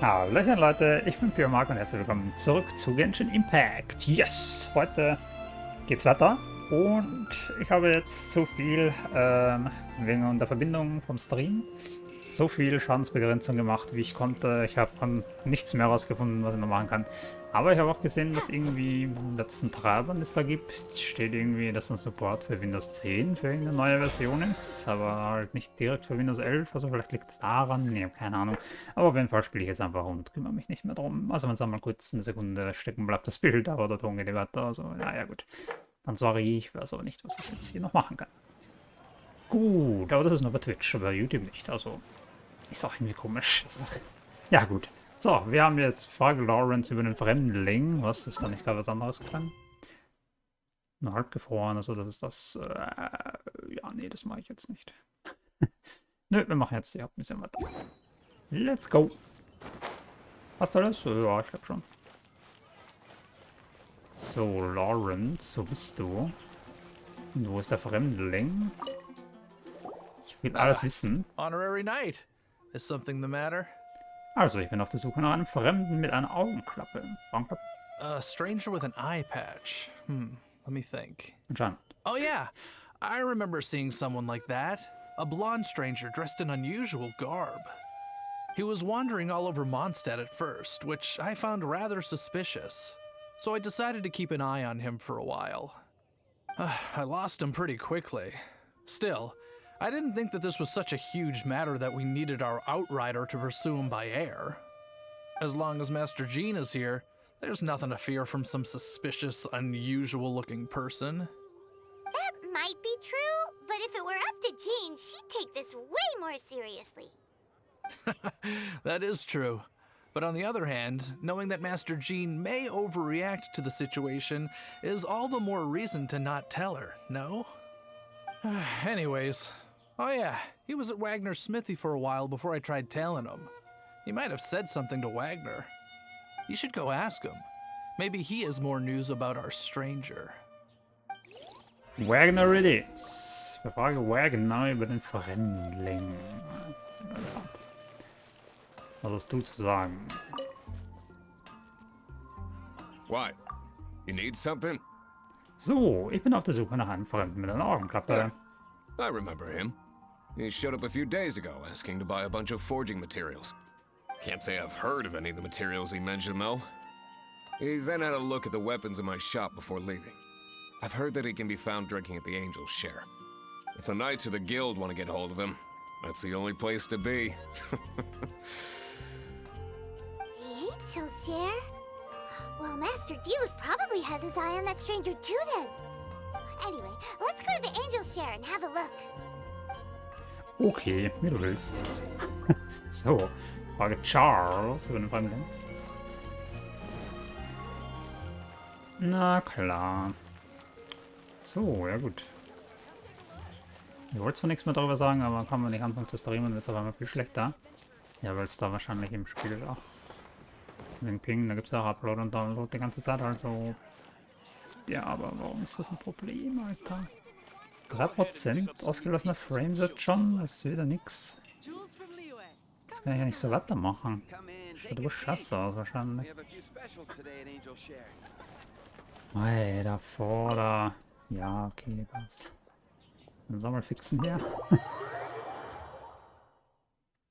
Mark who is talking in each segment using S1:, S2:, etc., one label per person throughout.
S1: Hallöchen Leute, ich bin Mark und herzlich willkommen zurück zu Genshin Impact. Yes! Heute geht's weiter und ich habe jetzt so viel, wegen der Verbindung vom Stream, so viel Schadensbegrenzung gemacht, wie ich konnte. Ich habe nichts mehr herausgefunden, was ich noch machen kann. Aber ich habe auch gesehen, dass irgendwie im letzten Treibern, es da gibt, steht irgendwie, dass ein Support für Windows 10 für irgendeine neue Version ist, aber halt nicht direkt für Windows 11, also vielleicht liegt es daran, nee, keine Ahnung. Aber auf jeden Fall spiele ich jetzt einfach und kümmere mich nicht mehr drum. Also wenn es einmal kurz eine Sekunde stecken bleibt, das Bild, aber der Ton geht weiter, also naja gut. Dann sorry, ich weiß aber nicht, was ich jetzt hier noch machen kann. Gut, aber das ist nur bei Twitch, aber bei YouTube nicht, also ist auch irgendwie komisch. Ja gut. So, wir haben jetzt Frage Lawrence über den Fremdling. Was ist da nicht gerade was anderes dran? Nur halb gefroren, also das ist das. Ja, nee, das mache ich jetzt nicht. Nö, wir machen jetzt die Hauptmission weiter. Let's go. Hast du alles? Ja, ich glaube schon. So, Lawrence, wo bist du? Und wo ist der Fremdling? Ich will alles wissen.
S2: Honorary Knight. Is something the matter?
S1: Also, ich bin auf der Suche nach einem Fremden mit einer Augenklappe. Augenklappe?
S2: A stranger with an eye patch. Let me think.
S1: Anscheinend.
S2: Oh yeah, I remember seeing someone like that. A blonde stranger dressed in unusual garb. He was wandering all over Mondstadt at first, which I found rather suspicious. So I decided to keep an eye on him for a while. I lost him pretty quickly. Still, I didn't think that this was such a huge matter that we needed our outrider to pursue him by air. As long as Master Jean is here, there's nothing to fear from some suspicious, unusual-looking person.
S3: That might be true, but if it were up to Jean, she'd take this way more seriously.
S2: That is true. But on the other hand, knowing that Master Jean may overreact to the situation is all the more reason to not tell her, no? Anyways, oh yeah, he was at Wagner's smithy for a while before I tried tailing him. He might have said something to Wagner. You should go ask him. Maybe he has more news about our stranger.
S1: Wagner it is. Wir fragen Wagner über den Fremdling. Was hast du zu sagen?
S4: What? You need something?
S1: So, ich bin auf der Suche nach einem Fremden mit einer Augenklappe.
S4: I remember him. He showed up a few days ago asking to buy a bunch of forging materials. Can't say I've heard of any of the materials he mentioned, though. He then had a look at the weapons in my shop before leaving. I've heard that he can be found drinking at the Angel's Share. If the Knights or the Guild want to get hold of him, that's the only place to be.
S3: The Angel's Share? Well, Master Diluc probably has his eye on that stranger too then. Anyway, let's go to the Angel's Share and have a look.
S1: Okay, wie du willst. So, Frage Charles über den Fremdling. Na klar. So, ja gut. Ich wollte zwar nichts mehr darüber sagen, aber kann man nicht anfangen zu streamen, wird es auf einmal viel schlechter. Ja, weil es da wahrscheinlich im Spiel auch wegen Ping, da gibt es ja auch Upload und Download die ganze Zeit, also ja, aber warum ist das ein Problem, Alter? 3% ausgelassener Framerate schon, das ist wieder nix. Das kann ich ja nicht so weitermachen. Schaut aber scheiße aus wahrscheinlich. Hey, davor, da. Ja, okay, passt. Dann sollen wir mal fixen hier.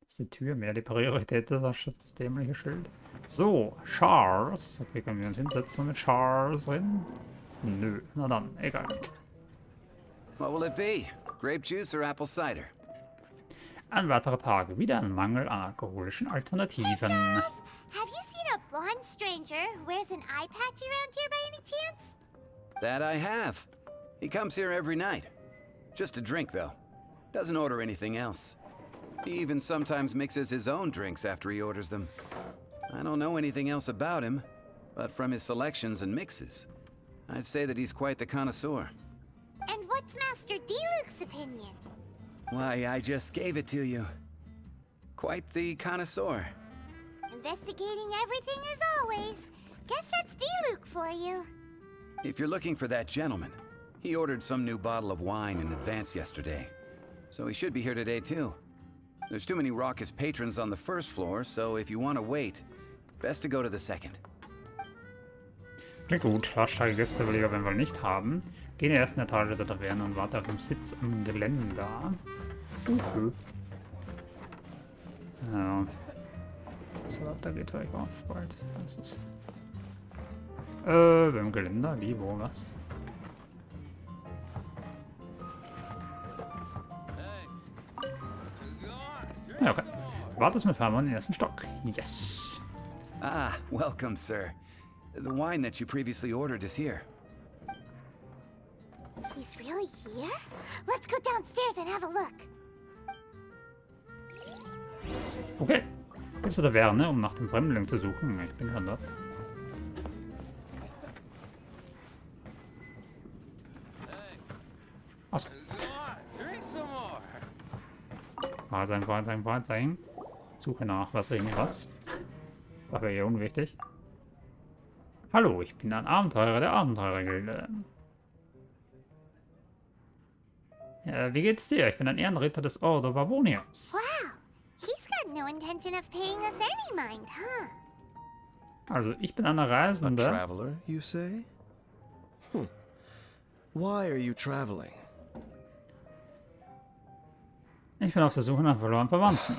S1: Ist die Tür mehr die Priorität ist als das dämliche Schild. So, Charles. Okay, können wir uns hinsetzen mit Charles drin? Nö, na dann, egal.
S5: What will it be? Grape juice or apple cider?
S1: Ein weiterer Tag, wieder ein Mangel an alkoholischen Alternativen.
S3: Hey Charles, have you seen a blonde stranger who wears an eye patch around here by any chance?
S5: That I have. He comes here every night. Just a drink, though. Doesn't order anything else. He even sometimes mixes his own drinks after he orders them. I don't know anything else about him, but from his selections and mixes, I'd say that he's quite the connoisseur.
S3: And what's Master Diluc's opinion?
S5: Why, I just gave it to you. Quite the connoisseur.
S3: Investigating everything as always. Guess that's Diluc for you.
S5: If you're looking for that gentleman, he ordered some new bottle of wine in advance yesterday. So he should be here today too. There's too many raucous patrons on the first floor, so if you want to wait, best to go to the second.
S1: Klingt gut, lautstarke Gäste will ich auf jeden Fall nicht haben. Geh in die ersten Etage der Taverne und warte auf dem Sitz am Geländer. Okay. Ja. So, da geht euch auf bald. Was ist? Beim Geländer? Wie, wo, was? Ja, okay. Wartest mit Farmer in den ersten Stock. Yes!
S5: Ah, welcome, sir. The wine that you previously ordered is here.
S3: He's really here? Let's go downstairs and have a look.
S1: Okay. Bist du da Taverne, um nach dem Fremdling zu suchen? Ich bin schon dort. Achso. Wahrsinn. Suche nach was irgendwas. War ja unwichtig. Hallo, ich bin ein Abenteurer der Abenteurergilde. Wie geht's dir? Ich bin ein Ehrenritter des Ordo Bavonians.
S3: Wow, he's got no intention of paying us any mind, huh?
S1: Also, ich bin eine
S6: A
S1: Reisende.
S6: traveler, you say? Why are you traveling?
S1: Ich bin auf der Suche nach verlorenen Verwandten.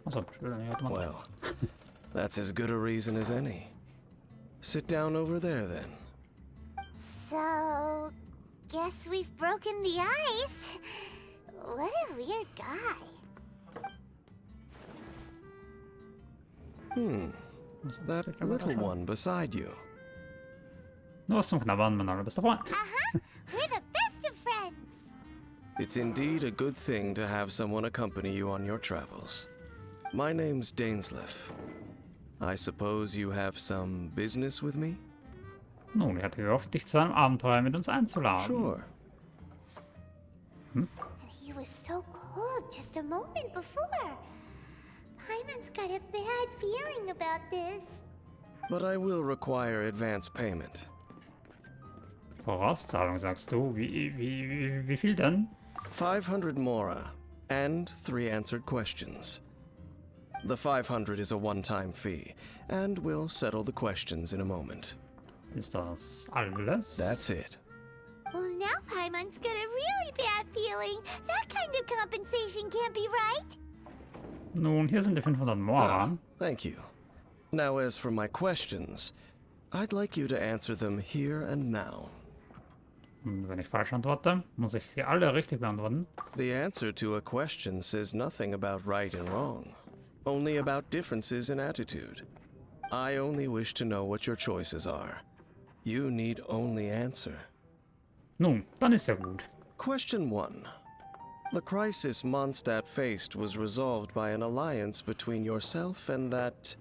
S1: Achso, ich will nicht automatisch.
S6: Well, that's as good a reason as any. Sit down over there, then.
S3: So, guess we've broken the ice. What a weird guy.
S6: That little one beside you.
S1: Nur was zum Knabbern, mein allerbester Freund.
S3: We're the best of friends.
S6: It's indeed a good thing to have someone accompany you on your travels. My name's Dainsleif. I suppose you have some business with me?
S1: Nun, ich hatte gehofft, dich zu einem Abenteuer mit uns einzuladen.
S6: Sure.
S3: And he was so cold just a moment before. Paimon's got a bad feeling about this.
S6: But I will require advance payment.
S1: Vorauszahlung, sagst du? Wie viel denn?
S6: 500 Mora, and 3 answered questions. The 500 is a one-time fee, and we'll settle the questions in a moment.
S1: Ist das alles?
S6: That's it.
S3: Well, now Paimon's got a really bad feeling. That kind of compensation can't be right.
S1: Nun, hier sind die 500 Mora.
S6: Thank you. Now, as for my questions, I'd like you to answer them here and now.
S1: Und wenn ich falsch antworte, muss ich sie alle richtig beantworten.
S6: The answer to a question says nothing about right and wrong, only about differences in attitude. I only wish to know what your choices are. You need only answer.
S1: Nun, dann ist ja gut.
S6: Question 1. The crisis Mondstadt faced was resolved by an alliance between yourself and that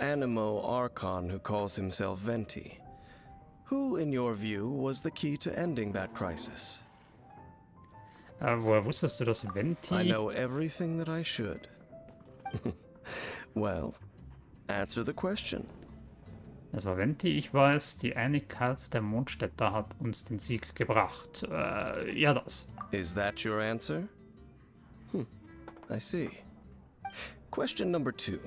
S6: Animo Archon who calls himself Venti. Who, in your view, was the key to ending that crisis?
S1: Woher wusstest du, dass Venti...
S6: I know everything that I should. Well, answer the question.
S1: Es war Venti, ich weiß, die Einigkeit der Mondstädter hat uns den Sieg gebracht. Ja, das.
S6: Is that your answer? I see. Question number 2.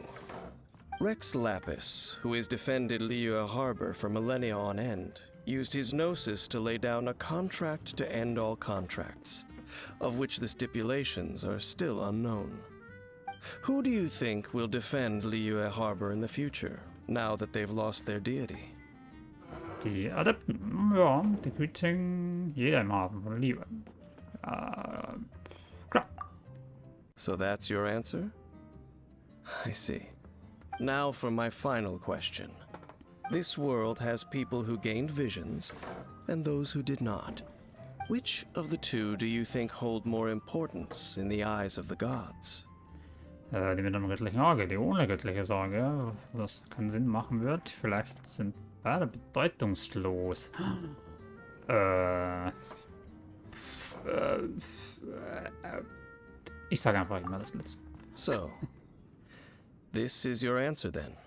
S6: Rex Lapis, who has defended Liyue Harbor for millennia on end, used his gnosis to lay down a contract to end all contracts, of which the stipulations are still unknown. Who do you think will defend Liyue Harbor in the future, now that they've lost their deity?
S1: Die Adepten, ja, die Gütigen, jeder im Hafen von Liebe. Klar.
S6: So that's your answer? I see. Now for my final question. This world has people who gained visions, and those who did not. Which of the two do you think hold more importance in the eyes of the gods?
S1: Die mit dem göttlichen Auge, die ohne göttliches Auge, was keinen Sinn machen wird. Vielleicht sind beide bedeutungslos. Ich sage einfach immer das Letzte.
S6: So, this is your answer then.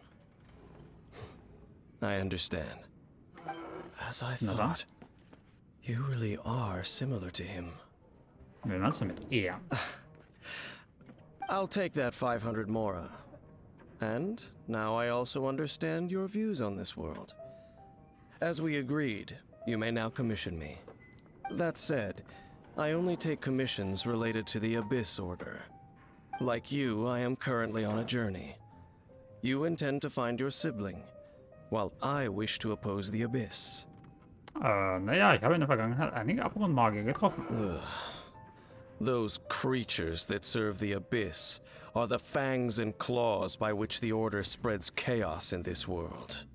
S6: I understand. As I
S1: Na dann.
S6: thought. You really are similar to him.
S1: Wie meinst du mit er?
S6: I'll take that 500 mora. And now I also understand your views on this world. As we agreed, you may now commission me. That said, I only take commissions related to the Abyss Order. Like you, I am currently on a journey. You intend to find your sibling, while I wish to oppose the Abyss.
S1: Naja, ich habe in der Vergangenheit einige Abgrundmagier getroffen.
S6: Ugh. Those creatures that serve the Abyss are the fangs and claws by which the Order spreads chaos in this world.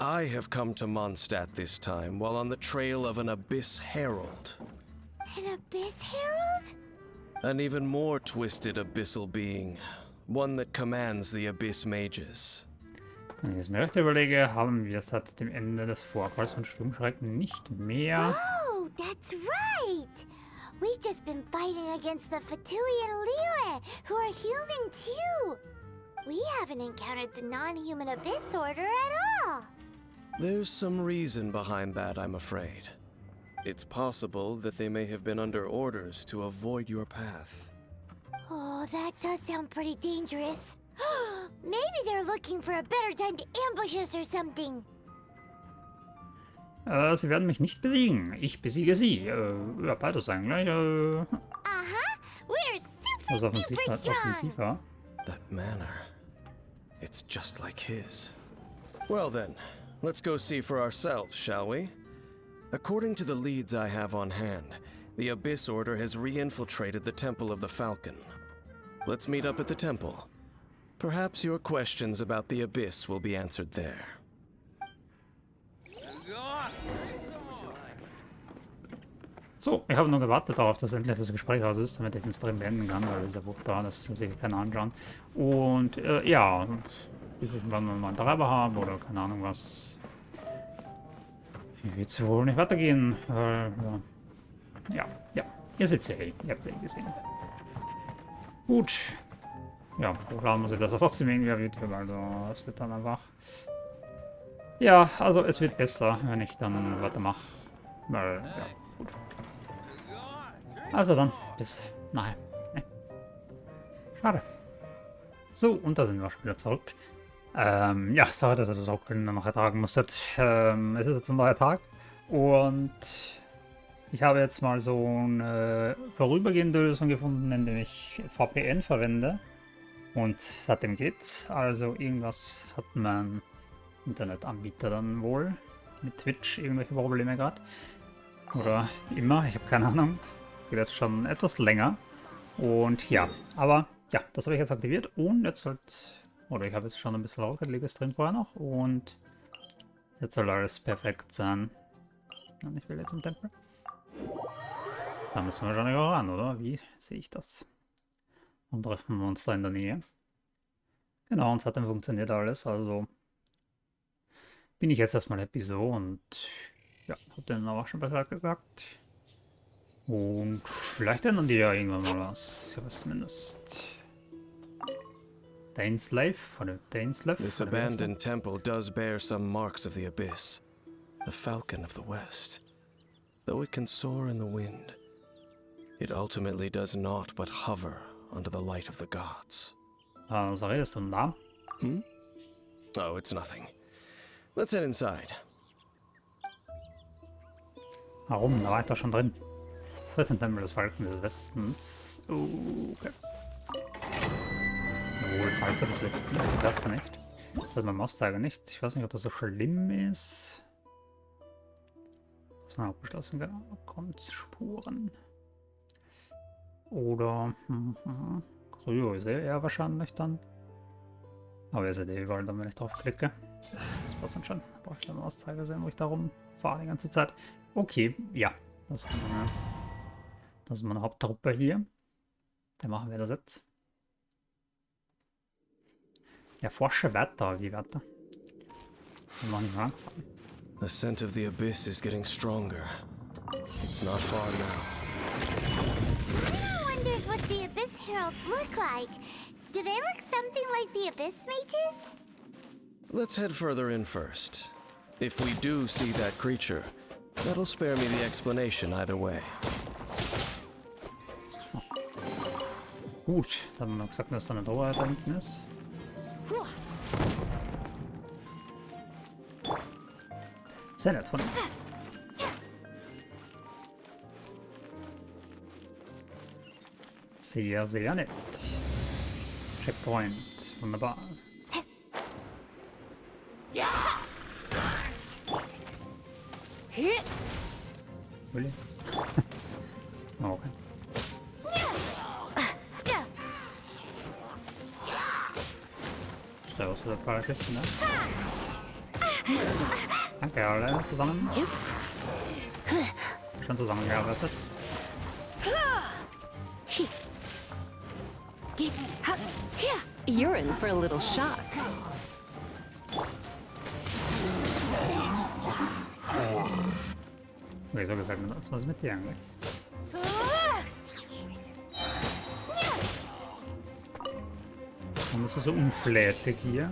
S6: I have come to Mondstadt this time while on the trail of an Abyss Herald.
S3: An Abyss Herald?
S6: An even more twisted abyssal being. One that commands the Abyss Mages.
S1: Wenn ich es mir recht überlege, haben wir seit dem Ende des Vorfalls von Sturmschrecken nicht mehr.
S3: Oh, that's right! We've just been fighting against the Fatui and Liyue, who are human too! We haven't encountered the non-human Abyss Order at all!
S6: There's some reason behind that, I'm afraid. It's possible that they may have been under orders to avoid your path.
S3: Oh, that does sound pretty dangerous. Maybe they're looking for a better time to ambush us or something.
S1: Sie werden mich nicht besiegen. Ich besiege sie. Ja, beides eigentlich.
S3: We're
S1: Das
S3: super duper strong!
S1: offensiver.
S6: That manner. It's just like his. Well then, let's go see for ourselves, shall we? According to the leads I have on hand, the Abyss Order has re-infiltrated the Temple of the Falcon. Let's meet up at the temple. Perhaps your questions about the Abyss will be answered there.
S1: So, ich habe nur gewartet darauf, dass endlich das Gespräch aus ist, damit ich den Stream beenden kann, weil es ist ja furchtbar, das will sich keiner anschauen. Und ja, bis irgendwann mal einen Treiber haben oder keine Ahnung was. Wird es wohl nicht weitergehen. Ja, ihr seht es ja eh, ihr habt es ja gesehen. Gut. Ja, hochladen muss ich das trotzdem irgendwie auf YouTube, also es wird dann einfach... Ja, also es wird besser, wenn ich dann weitermache. Weil, ja, gut. Also dann, bis nachher. Nee. Schade. So, und da sind wir schon wieder zurück. Ja, sorry, dass ihr das auch noch ertragen musstet. Es ist jetzt ein neuer Tag und ich habe jetzt mal so eine vorübergehende Lösung gefunden, indem ich VPN verwende. Und seitdem geht's. Also irgendwas hat mein Internetanbieter dann wohl mit Twitch irgendwelche Probleme gerade. Oder immer, ich habe keine Ahnung. Geht jetzt schon etwas länger. Und ja, aber ja, das habe ich jetzt aktiviert und jetzt halt, oder ich habe jetzt schon ein bisschen Rocket League drin vorher noch und jetzt soll alles perfekt sein. Und ich will jetzt im Tempel. Da müssen wir schon auch ran, oder? Wie sehe ich das? Und treffen Monster in der Nähe. Genau, und seitdem funktioniert alles, also bin ich jetzt erstmal happy so und ja, hab den auch schon Bescheid gesagt. Und vielleicht ändern die ja irgendwann mal was, ich weiß zumindest. Daneslave, oder Daneslave.
S6: This abandoned temple does bear some marks of the Abyss, the Falcon of the West. Though it can soar in the wind, it ultimately does naught but hover under the light of the gods.
S1: Was redest du denn da?
S6: Hmm? Oh, it's nothing. Let's head inside.
S1: Warum? Da war ich doch schon drin. 14. Tempel des Falken des Westens. Okay. Jawohl, Falke des Westens, das nicht. Das hat mein Mauszeiger nicht. Ich weiß nicht, ob das so schlimm ist. Das ist mal abgeschlossen, genau. Kommt Spuren. Oder Kryo ist eher wahrscheinlich dann. Aber ihr seht überall dann, wenn ich drauf klicke. Das passt dann schon. Brauche ich dann Auszeiger sehen, wo ich da rumfahre die ganze Zeit. Okay, ja. Das ist meine Haupttruppe hier. Dann machen wir das jetzt. Ja, forsche weiter, wie weiter. Wir haben noch nicht mal angefangen.
S6: The scent of the Abyss is getting stronger. It's not far now.
S3: Who wonders what the Abyss Heralds look like? Do they look something like the Abyss Mages?
S6: Let's head further in first. If we do see that creature, That'll spare me the explanation either way.
S1: Gut, dann haben wir gesagt, dass da eine Drohe da hinten ist. Sehr nett von ihm. Sehr, sehr nett. Checkpoint. Wunderbar. Really? Oh, okay. Servus für das Parachisten, ne? Danke, alle zusammen. Schon zusammengearbeitet.
S7: You're in for a little shock.
S1: Wieso gefällt mir das? Was ist mit dir eigentlich? Warum ist es so unflätig hier?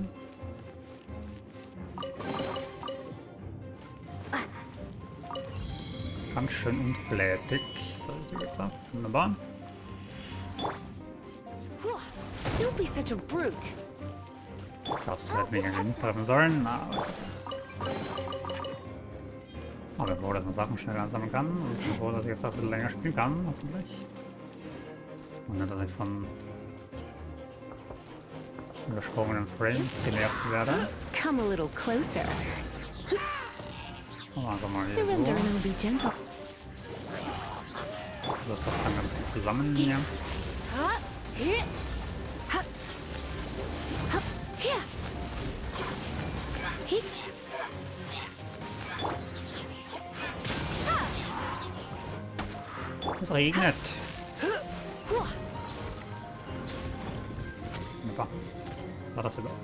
S1: Ganz schön unflätig. So, die geht's ab. Wunderbar.
S7: Don't be such a brute.
S1: Das hätte mich eigentlich nicht treffen sollen. Na, also. Aber ich bin froh, dass man Sachen schnell ansammeln kann. Und ich bin froh, dass ich jetzt auch ein bisschen länger spielen kann, hoffentlich. Und nicht, dass ich von übersprungenen Frames genervt werde.
S7: Come a little closer.
S1: Und einfach mal hier
S7: Surrender and
S1: so.
S7: I'll be gentle.
S1: Das passt dann ganz gut zusammen hier. Es regnet. Wunderbar. War das überhaupt?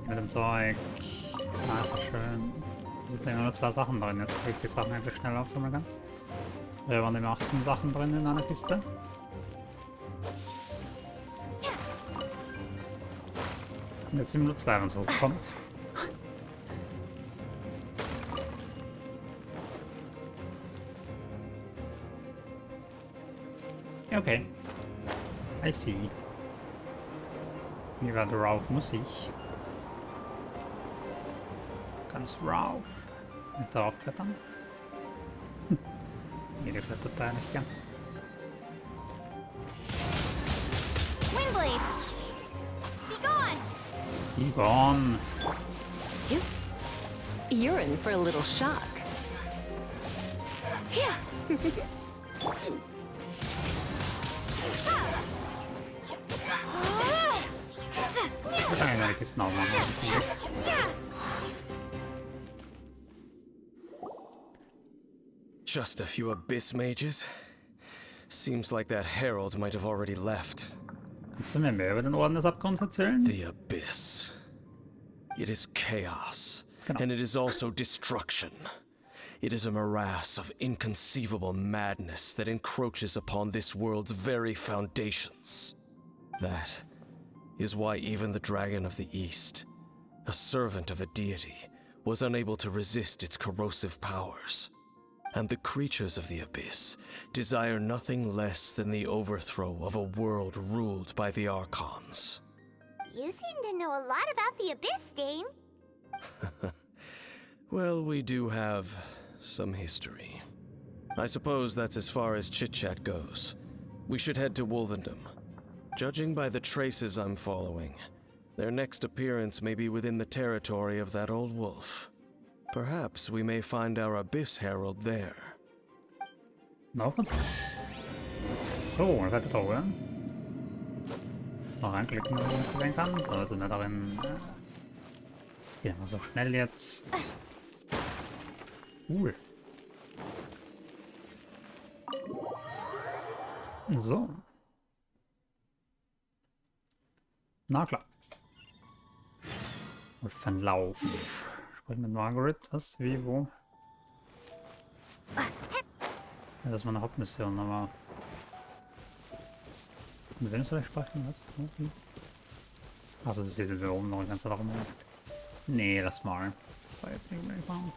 S1: Mit dem Zeug. Ah, ist so schön. Da sind ja nur 2 Sachen drin, jetzt wo ich die Sachen endlich schnell aufsammeln kann. Da waren immer 18 Sachen drin in einer Kiste. Und jetzt sind nur 2, wenn es hochkommt. Okay. I see. Wie weit rauf muss ich? Ganz rauf. Nicht darauf klettern? Nee, der klettert da nicht gern.
S3: Windblade! Be gone!
S1: Be gone!
S7: You're in for a little shock.
S1: Ich kann ja meine Kisten aufmachen.
S6: Just a few abyss mages? Seems like that herald might have already left.
S1: Kannst du mir mehr über den Orden des Abgrunds erzählen?
S6: The abyss. It is chaos,
S1: Genau.
S6: and it is also destruction. It is a morass of inconceivable madness that encroaches upon this world's very foundations. That is why even the Dragon of the East, a servant of a deity, was unable to resist its corrosive powers. And the creatures of the Abyss desire nothing less than the overthrow of a world ruled by the Archons.
S3: You seem to know a lot about the Abyss, Dane.
S6: Well, we do have some history. I suppose that's as far as chit-chat goes. We should head to Wolvendom. Judging by the traces I'm following, their next appearance may be within the territory of that old wolf. Perhaps we may find our Abyss Herald there.
S1: Laufen. So, eine fette Truhe. Noch reinklicken, wenn ich sehen kann. So, also nicht darin. Das geht immer so schnell jetzt. Cool. So. Na klar. Wolfenlauf. Sprechen mit Margaret. Was? Wie? Wo? Ja, das ist meine Hauptmission, aber... Mit wem soll ich sprechen? Was? Wie? Also, sie sieht da oben noch die ganze Sache rum. Nee, lass mal. Das war jetzt nicht unbedingt machen.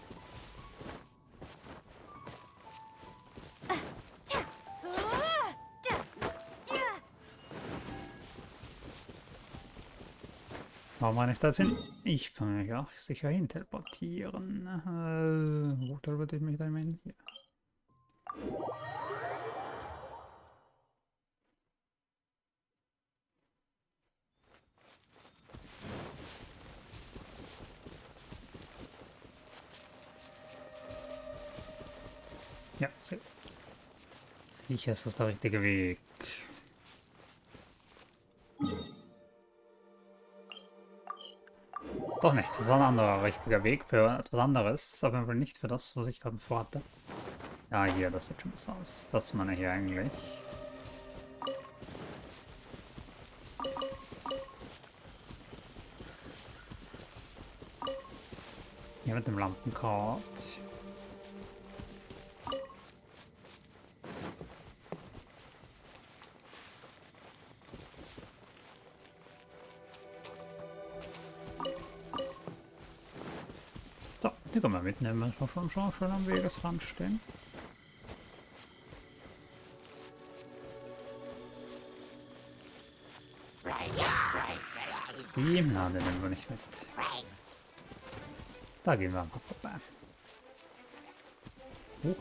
S1: Warum kann ich das hin? Ich kann mich auch sicher hin teleportieren. Wo teleportiere ich mich da immer hin? Hier. Ja, sicher ist das der richtige Weg. Doch nicht, das war ein anderer richtiger Weg für etwas anderes, aber nicht für das, was ich gerade vorhatte. Ja, hier, das sieht schon besser aus. Das meine ich hier eigentlich. Hier mit dem Lampenkart. So, die können wir mitnehmen, wenn wir schon schön am Wegesrand stehen. Die? Na, den nehmen wir nicht mit. Da gehen wir einfach vorbei. Huch.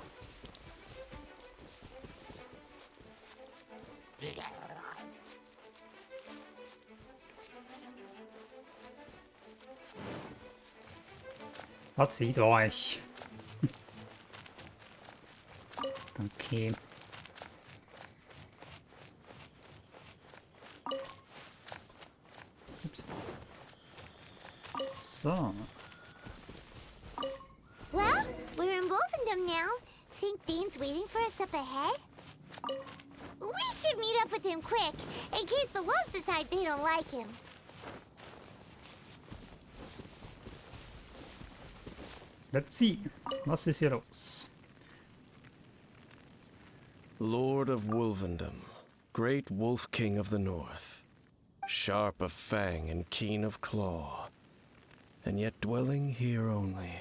S1: Was sieht euch? Okay. Ups. So.
S3: Well, we're in Wolfendom now. Think Dane's waiting for us up ahead? We should meet up with him quick, in case the wolves decide they don't like him.
S1: Let's see. Was ist hier los?
S6: Lord of Wolvendom, great wolf king of the north, sharp of fang and keen of claw, and yet dwelling here only.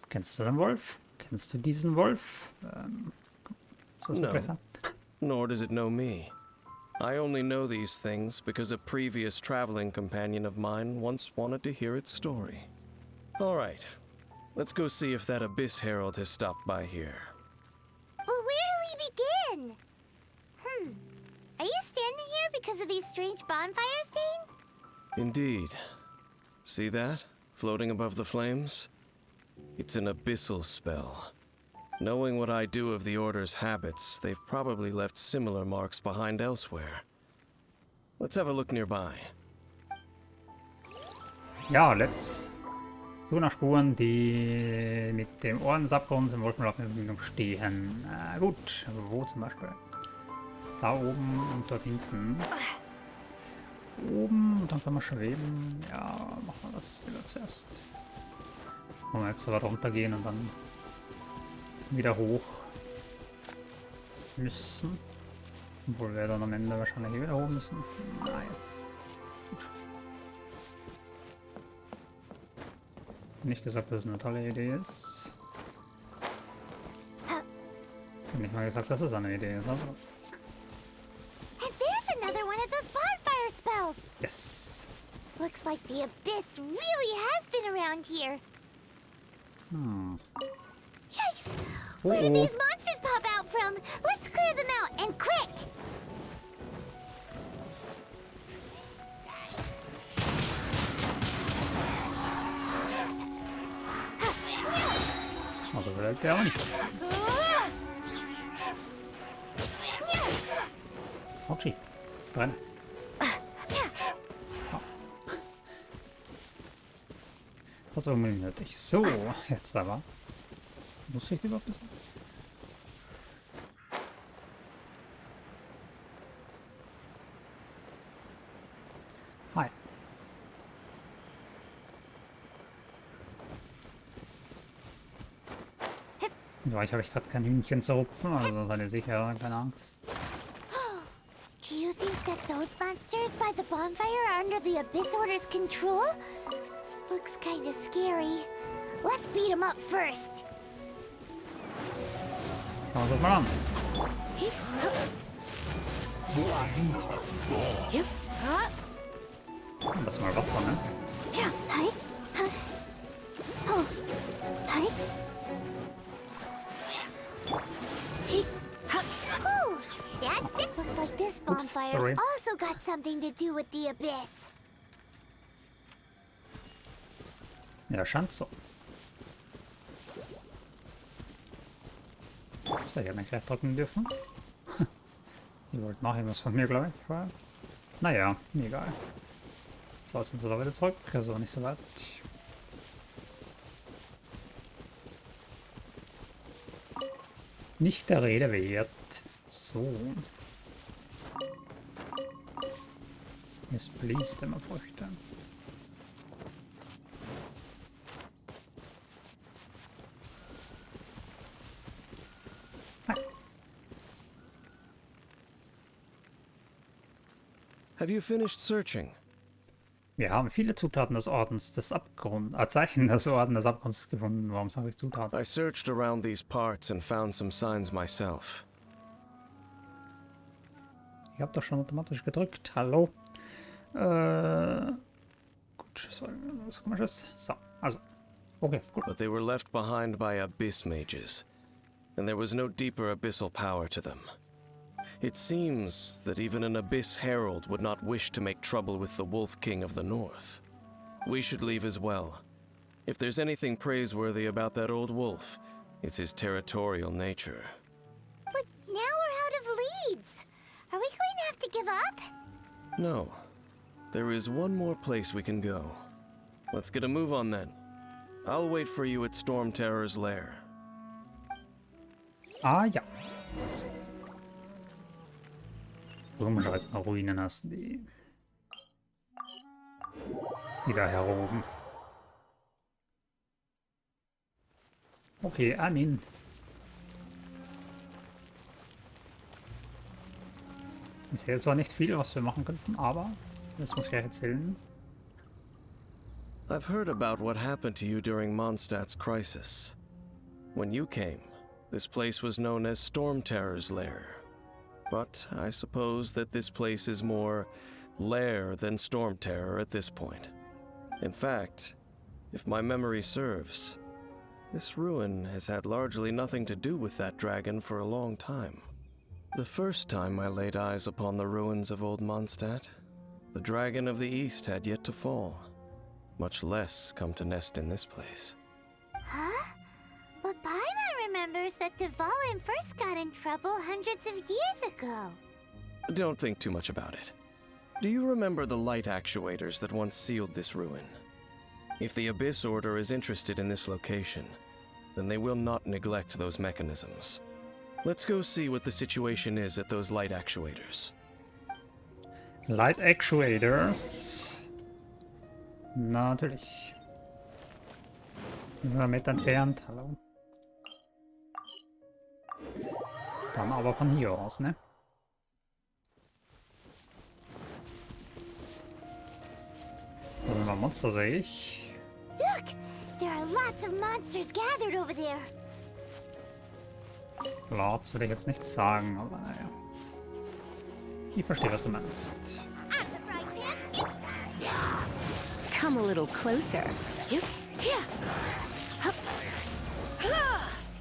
S1: Kennst du den Wolf? Kennst du diesen Wolf? Ist das
S6: No.
S1: besser?
S6: Nor does it know me. I only know these things because a previous traveling companion of mine once wanted to hear its story. All right, let's go see if that Abyss Herald has stopped by here.
S3: But where do we begin? Are you standing here because of these strange bonfires, Dane?
S6: Indeed. See that? Floating above the flames? It's an abyssal spell. Knowing what I do of the Order's habits, they've probably left similar marks behind elsewhere. Let's have a look nearby.
S1: Ja, let's. Suche nach Spuren, die mit dem Ordensabgrund im Wolfenlauf in Verbindung stehen. Gut, aber wo zum Beispiel? Da oben und dort hinten. Oben und dann können wir schweben. Ja, machen wir das wieder zuerst. Wollen wir jetzt so weit runtergehen und dann wieder hoch müssen. Obwohl wir dann am Ende wahrscheinlich wieder hoch müssen. Naja. Gut. Nicht gesagt, dass es eine tolle Idee ist. Ich habe nicht mal gesagt, dass es eine Idee ist. Also.
S3: And there's another one of those bonfire spells.
S1: Yes.
S3: Looks like the Abyss really has been around here. Yikes! Where do these monsters pop out from? Let's clear them out, and quick!
S1: Also vielleicht der auch nicht. Autschi. Rein. Das war unbedingt nötig. So, jetzt aber. Muss ich die überhaupt wissen? Hi. Ja, ich habe gerade kein Hühnchen zu rupfen, also seid ihr sicher, keine Angst.
S3: Do you think that those monsters by the bonfire are under the Abyss Order's control? Looks kinda scary. Let's beat him up first.
S1: Schauen wir uns das mal an. Das ist mal Wasser, ne?
S3: Ja, hi. Oh. Hi. Ooh, that's it. Looks like this bonfire's
S1: sorry.
S3: also got something to do with the abyss.
S1: Ja, scheint so. So, ich hätte mich gleich drücken dürfen. Die wollten noch irgendwas von mir, glaube ich. Aber naja, mir egal. So, jetzt müssen wir da wieder zurück. Also nicht so weit. Nicht der Rede wert. So. Misspleased immer Früchte.
S6: Have you finished searching?
S1: Wir haben viele Zutaten des Ordens des Abgrunds, Zeichen des Ordens des Abgrunds gefunden. Warum sage ich Zutaten?
S6: I searched around these parts and found some signs myself.
S1: Ich habe doch schon automatisch gedrückt. Hallo. Gut, so, was komisches. So, also. Okay, gut.
S6: But they were left behind by abyss mages, and there was no deeper abyssal power to them. It seems that even an abyss herald would not wish to make trouble with the Wolf King of the North. We should leave as well. If there's anything praiseworthy about that old wolf, it's his territorial nature.
S3: But now we're out of leads. Are we going to have to give up?
S6: No. There is one more place we can go. Let's get a move on then. I'll wait for you at Storm Terror's lair.
S1: Ah, ja. Ruinen hast die da heroben. Okay, Amin. Ich sehe zwar nicht viel, was wir machen könnten, aber das muss ich gleich erzählen.
S6: I've heard about what happened to you during Mondstadt's crisis. When you came, this place was known as Storm Terror's lair. But I suppose that this place is more lair than Storm Terror at this point. In fact, if my memory serves, this ruin has had largely nothing to do with that dragon for a long time. The first time I laid eyes upon the ruins of Old Mondstadt, the dragon of the East had yet to fall, much less come to nest in this place.
S3: Huh? But Paimon remembers that Dvalin first got in trouble hundreds of years ago.
S6: Don't think too much about it. Do you remember the light actuators that once sealed this ruin? If the Abyss Order is interested in this location, then they will not neglect those mechanisms. Let's go see what the situation is at those light actuators.
S1: Light Actuators. Natürlich. 100 Meter entfernt. Hallo. Dann aber von hier aus, ne? Also ein Monster sehe ich.
S3: Look! There are lots of monsters gathered over there.
S1: Lots würde ich jetzt nicht sagen, aber naja. Ich verstehe, was du meinst.
S3: Out of the frying pan.
S7: Come a little closer.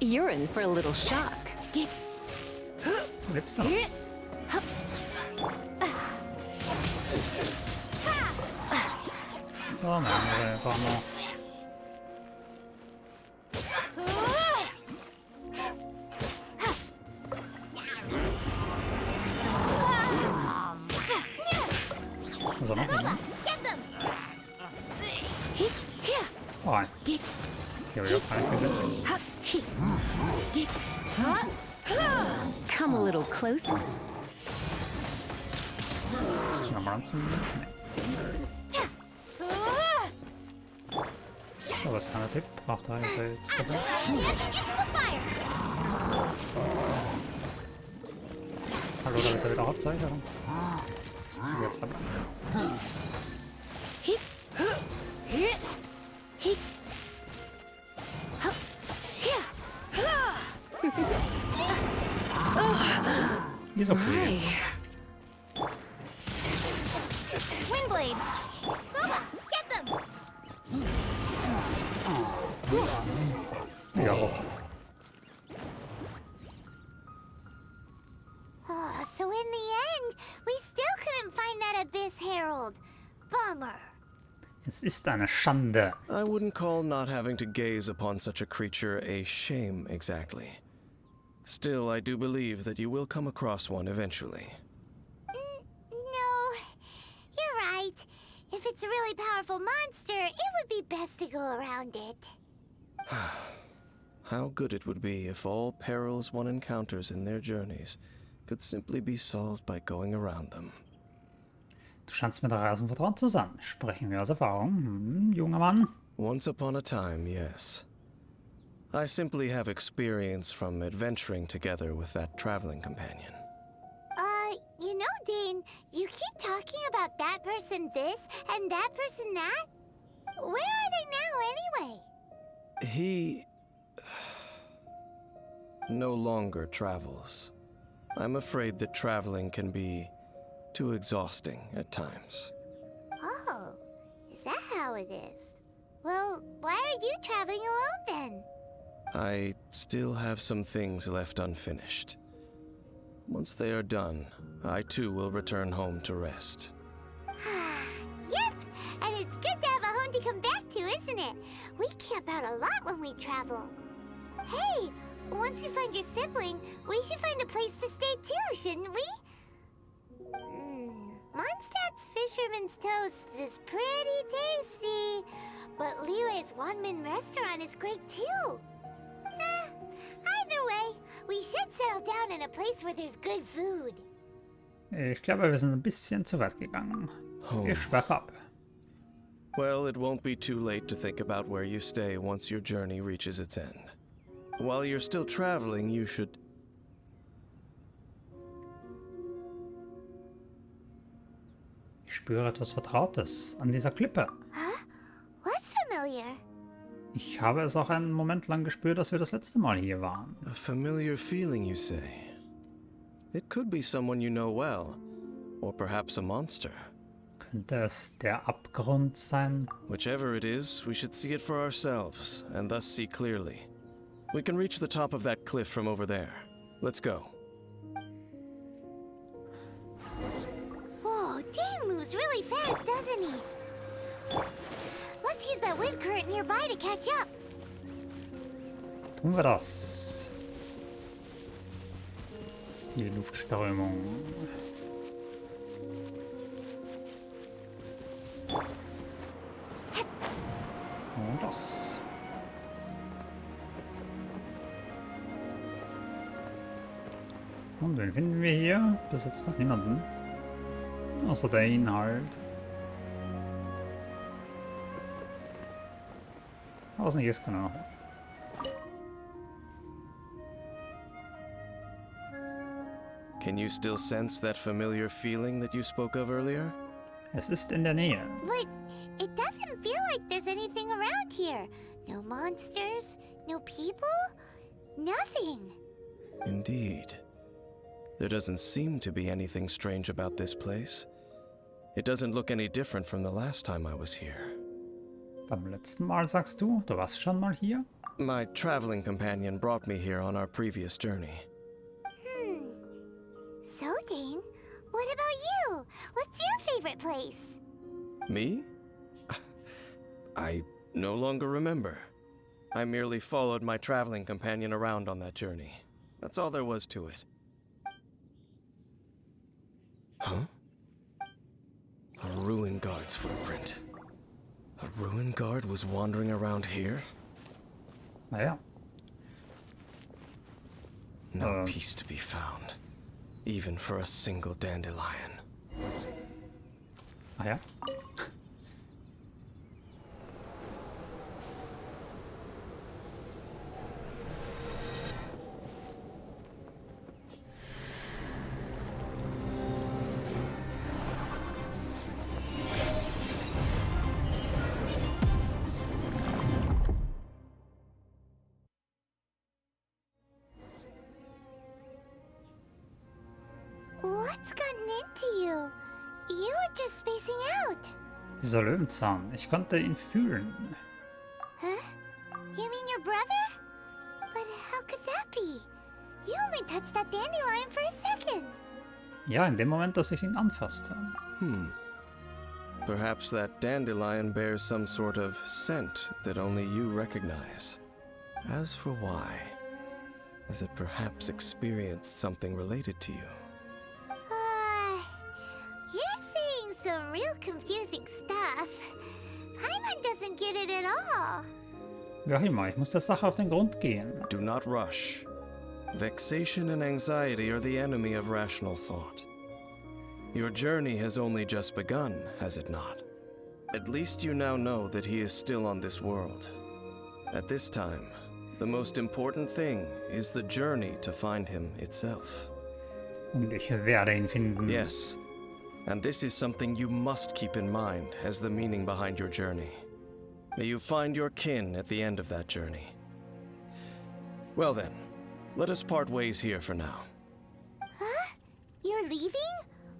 S7: You're in for a little shock.
S1: Lips Oh nein, einfach nur. Was noch einer? Oh, ein. Hier habe ich auch keinen gesehen.
S7: Come a little closer.
S1: Nochmal anzünden. So, was ist ein Tipp? Braucht er jetzt. Hallo, da wird er wieder Hauptzeichen. Jetzt aber. Ist okay.
S3: Windblade! Booba, get them!
S1: Ja.
S3: Oh, so in the end, we still couldn't find that Abyss Herald. Bummer.
S1: Es ist eine Schande.
S6: I wouldn't call not having to gaze upon such a creature a shame exactly. Still, I do believe that you will come across one eventually.
S3: No, you're right. If it's a really powerful monster, it would be best to go around it.
S6: How good it would be if all perils one encounters in their journeys could simply be solved by going around them.
S1: Du scheinst mit der Reisen vertraut zu sein. Sprechen wir aus Erfahrung, junger Mann?
S6: Once upon a time, yes. I simply have experience from adventuring together with that traveling companion.
S3: You know, Dane, you keep talking about that person this and that person that. Where are they now, anyway?
S6: He no longer travels. I'm afraid that traveling can be too exhausting at times.
S3: Oh, is that how it is? Well, why are you traveling alone then?
S6: I still have some things left unfinished. Once they are done, I too will return home to rest.
S3: Yep, and it's good to have a home to come back to, isn't it? We camp out a lot when we travel. Hey, once you find your sibling, we should find a place to stay too, shouldn't we? Mondstadt's Fisherman's Toast is pretty tasty, but Liyue's one-man restaurant is great too. Either way, we should settle down in a place where there's good food.
S1: Ich glaube, wir sind ein bisschen zu weit gegangen. Ich schwach ab.
S6: Well, it won't be too late to think about where you stay once your journey reaches its end. While you're still traveling, you should...
S1: Ich spüre etwas Vertrautes an dieser Klippe.
S3: Huh? What's familiar?
S1: Ich habe es auch einen Moment lang gespürt, dass wir das letzte Mal hier waren.
S6: A familiar feeling, you say? It could be someone you know well, or perhaps a monster.
S1: Könnte es der Abgrund sein?
S6: Whichever it is, we should see it for ourselves, and thus see clearly. We can reach the top of that cliff from over there. Let's go.
S3: Whoa, Dane moves really fast, doesn't he? Let's use that wind current nearby to catch up.
S1: Tun wir das. Die Luftströmung. Und das. Und wen finden wir hier? Bis jetzt noch niemanden. Außer der Inhalt. Außen hier ist keiner.
S6: Can you still sense that familiar feeling that you spoke of earlier?
S1: Es ist in der Nähe.
S3: But it doesn't feel like there's anything around here. No monsters, no people, nothing.
S6: Indeed. There doesn't seem to be anything strange about this place. It doesn't look any different from the last time I was here.
S1: Beim letzten Mal sagst du warst schon mal hier?
S6: My traveling companion brought me here on our previous journey.
S3: So, Dane, what about you? What's your favorite place?
S6: Me? I no longer remember. I merely followed my traveling companion around on that journey. That's all there was to it. Huh? A ruin guard's footprint. A ruin guard was wandering around here?
S1: Naja.
S6: No peace to be found. Even for a single dandelion.
S1: Ah ja.
S3: What's gotten into you? You were just spacing out.
S1: Dieser Löwenzahn, ich konnte ihn fühlen.
S3: Huh? You mean your brother? But how could that be? You only touched that dandelion for a second.
S1: Ja, in dem Moment, dass ich ihn anfasste.
S6: Perhaps that dandelion bears some sort of scent that only you recognize. As for why, has it perhaps experienced something related to you?
S3: You're saying some real confusing stuff. Paimon doesn't get it at all.
S1: Wie auch immer, ich muss der Sache auf den Grund gehen.
S6: Do not rush. Vexation and anxiety are the enemy of rational thought. Your journey has only just begun, has it not? At least you now know that he is still on this world. At this time, the most important thing is the journey to find him itself.
S1: Und ich werde ihn finden.
S6: Yes, and this is something you must keep in mind as the meaning behind your journey. May you find your kin at the end of that journey. Well then, let us part ways here for now.
S3: Huh? You're leaving?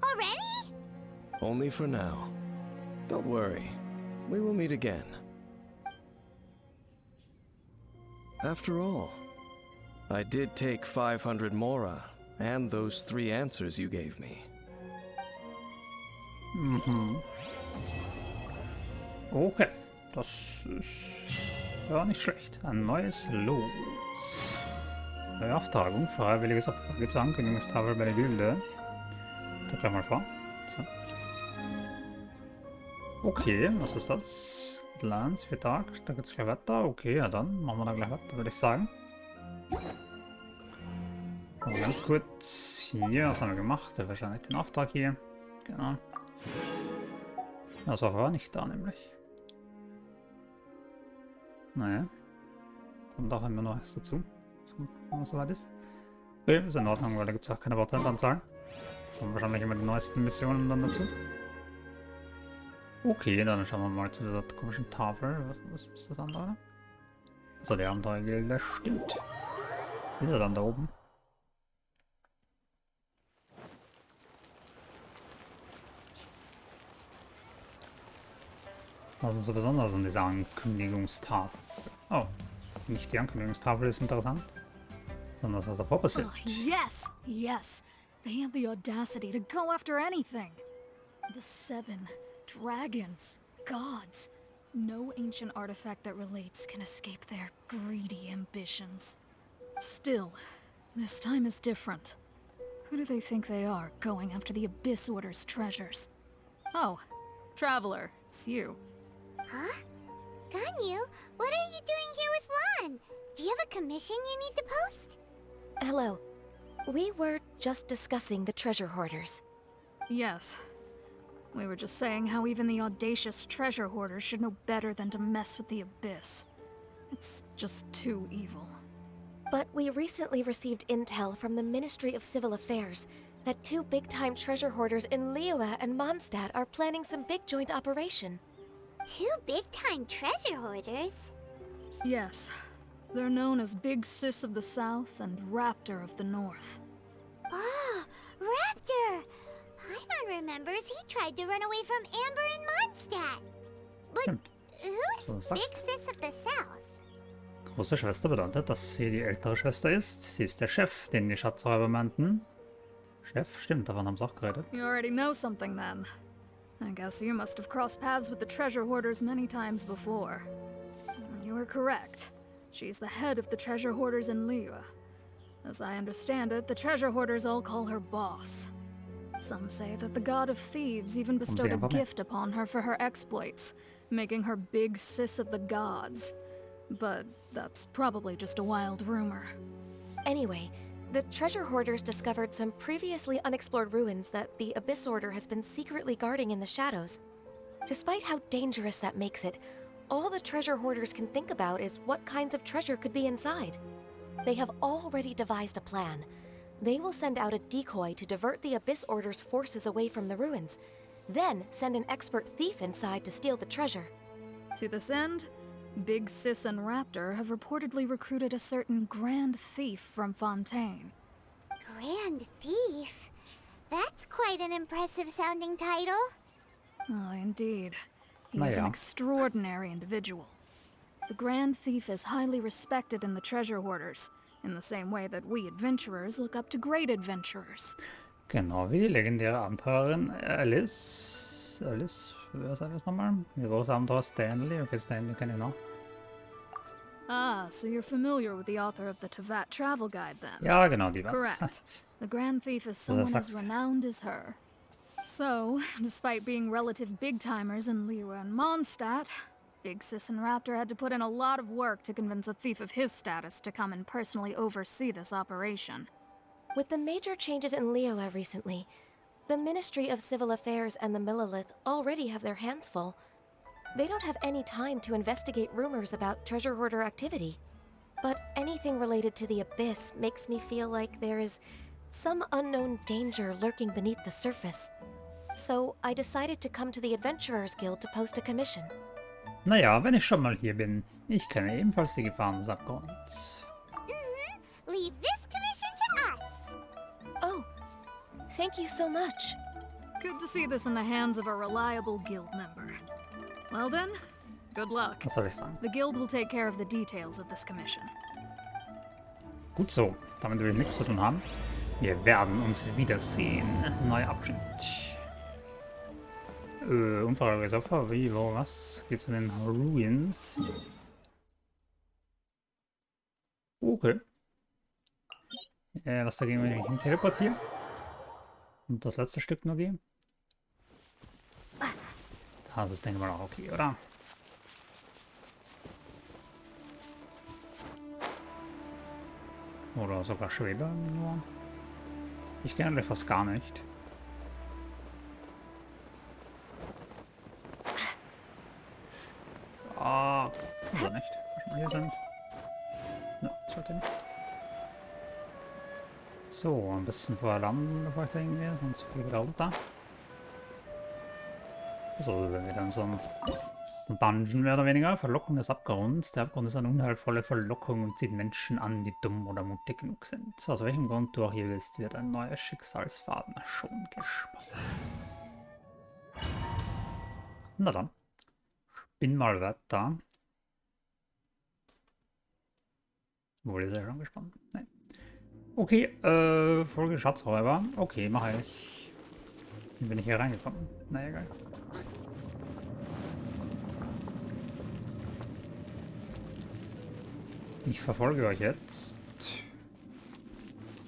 S3: Already?
S6: Only for now. Don't worry, we will meet again. After all, I did take 500 Mora and those 3 answers you gave me.
S1: Okay, das ist ja nicht schlecht. Ein neues Los. Neue Auftragung, freiwilliges Opfer. Geht zur Ankündigungstafel bei der Gilde. Da gleich mal vor. So. Okay, was ist das? Lands, 4 Tage, da geht's gleich weiter. Okay, ja dann machen wir da gleich weiter, würde ich sagen. Also ganz kurz hier, was haben wir gemacht? Ja, wahrscheinlich den Auftrag hier. Genau. Das war nicht da, nämlich. Naja. Kommt auch immer noch was dazu. Wenn es soweit ist. Okay, ist in Ordnung, weil da gibt es auch keine Wortanzahl. Kommen wahrscheinlich immer die neuesten Missionen dann dazu. Okay, dann schauen wir mal zu dieser komischen Tafel. Was ist das andere? Also der Abenteuergilde, stimmt. Ist er dann da oben? Was ist so besonders an dieser Ankündigungstafel? Oh, nicht die Ankündigungstafel ist interessant, sondern das, was davor passiert.
S8: Oh, yes. They have the audacity to go after anything. The 7 dragons, gods. No ancient artifact that relates can escape their greedy ambitions. Still, this time is different. Who do they think they are, going after the Abyss Order's treasures? Oh, Traveler, it's you.
S3: Huh? Ganyu, what are you doing here with Lan? Do you have a commission you need to post?
S9: Hello. We were just discussing the treasure hoarders.
S8: Yes. We were just saying how even the audacious treasure hoarders should know better than to mess with the Abyss. It's just too evil.
S9: But we recently received intel from the Ministry of Civil Affairs that 2 big-time treasure hoarders in Liyue and Mondstadt are planning some big joint operation.
S3: 2 big-time treasure hoarders?
S8: Yes. They're known as Big Sis of the South and Raptor of the North.
S3: Oh, Raptor! Paimon remembers he tried to run away from Amber in Mondstadt. But who is Big Sis of the South?
S1: Große Schwester bedeutet, dass sie die ältere Schwester ist. Sie ist der Chef, den die Schatzräuber meinten. Chef, stimmt, davon haben sie auch geredet.
S8: You already know something then. I guess you must have crossed paths with the treasure hoarders many times before. You were correct. She's the head of the treasure hoarders in Liyue. As I understand it, the treasure hoarders all call her boss. Some say that the god of thieves even bestowed a gift upon her for her exploits, making her Big Sis of the gods. But that's probably just a wild rumor.
S9: Anyway, the treasure hoarders discovered some previously unexplored ruins that the Abyss Order has been secretly guarding in the shadows. Despite how dangerous that makes it, all the treasure hoarders can think about is what kinds of treasure could be inside. They have already devised a plan. They will send out a decoy to divert the Abyss Order's forces away from the ruins, then send an expert thief inside to steal the treasure.
S8: To this end, Big Sis and Raptor have reportedly recruited a certain Grand Thief from Fontaine.
S3: Grand Thief? That's quite an impressive sounding title.
S8: Oh, indeed. He is an extraordinary individual. The Grand Thief is highly respected in the treasure hoarders, in the same way that we adventurers look up to great adventurers.
S1: Genau wie die legendäre Abenteurerin Alice. Alice, wer ist Alice nochmal? Die große Abenteurer Stanley. Okay, Stanley kenne ich noch.
S8: Ah, so you're familiar with the author of the Tevat Travel Guide then?
S1: Ja, genau, die war's.
S8: Correct. The Grand Thief is someone as renowned as her. So, despite being relative big-timers in Liyue and Mondstadt, Big Sis and Raptor had to put in a lot of work to convince a thief of his status to come and personally oversee this operation.
S9: With the major changes in Liyue recently, the Ministry of Civil Affairs and the Millelith already have their hands full. They don't have any time to investigate rumors about treasure hoarder activity. But anything related to the Abyss makes me feel like there is some unknown danger lurking beneath the surface. So I decided to come to the Adventurers Guild to post a commission.
S1: Naja, wenn ich schon mal hier bin. Ich kenne ebenfalls die Gefahren des Abgrunds.
S3: Leave this commission to us.
S9: Oh, thank you so much.
S8: Good to see this in the hands of a reliable guild member. Well then, good luck.
S1: Was soll ich sagen?
S8: The guild will take care of the details of this commission.
S1: Gut so, damit will ich nichts zu tun haben. Wir werden uns wiedersehen. Neuer Abschnitt. Umfrage ist auf, wie, wo, was? Geht zu den Ruins. Okay. Was dagegen, wenn ich ihn teleportiere? Und das letzte Stück nur gehe? Das ist, denke ich mal, auch okay, oder? Oder sogar Schwebe nur. Ich kenne eigentlich fast gar nicht. Ah, oder nicht. Schon mal hier sind. Ne, sollte nicht. So, ein bisschen vorher landen, bevor ich da hingehe, sonst fliege ich da runter. So ist er wieder so ein Dungeon mehr oder weniger. Verlockung des Abgrunds. Der Abgrund ist eine unheilvolle Verlockung und zieht Menschen an, die dumm oder mutig genug sind. So, aus welchem Grund du auch hier bist, wird ein neuer Schicksalsfaden schon gespannt. Na dann. Bin mal weiter. Wohl ist er schon gespannt. Nein. Okay, Folge Schatzräuber. Okay, mache ich. Wie bin ich hier reingekommen? Na egal. Ich verfolge euch jetzt.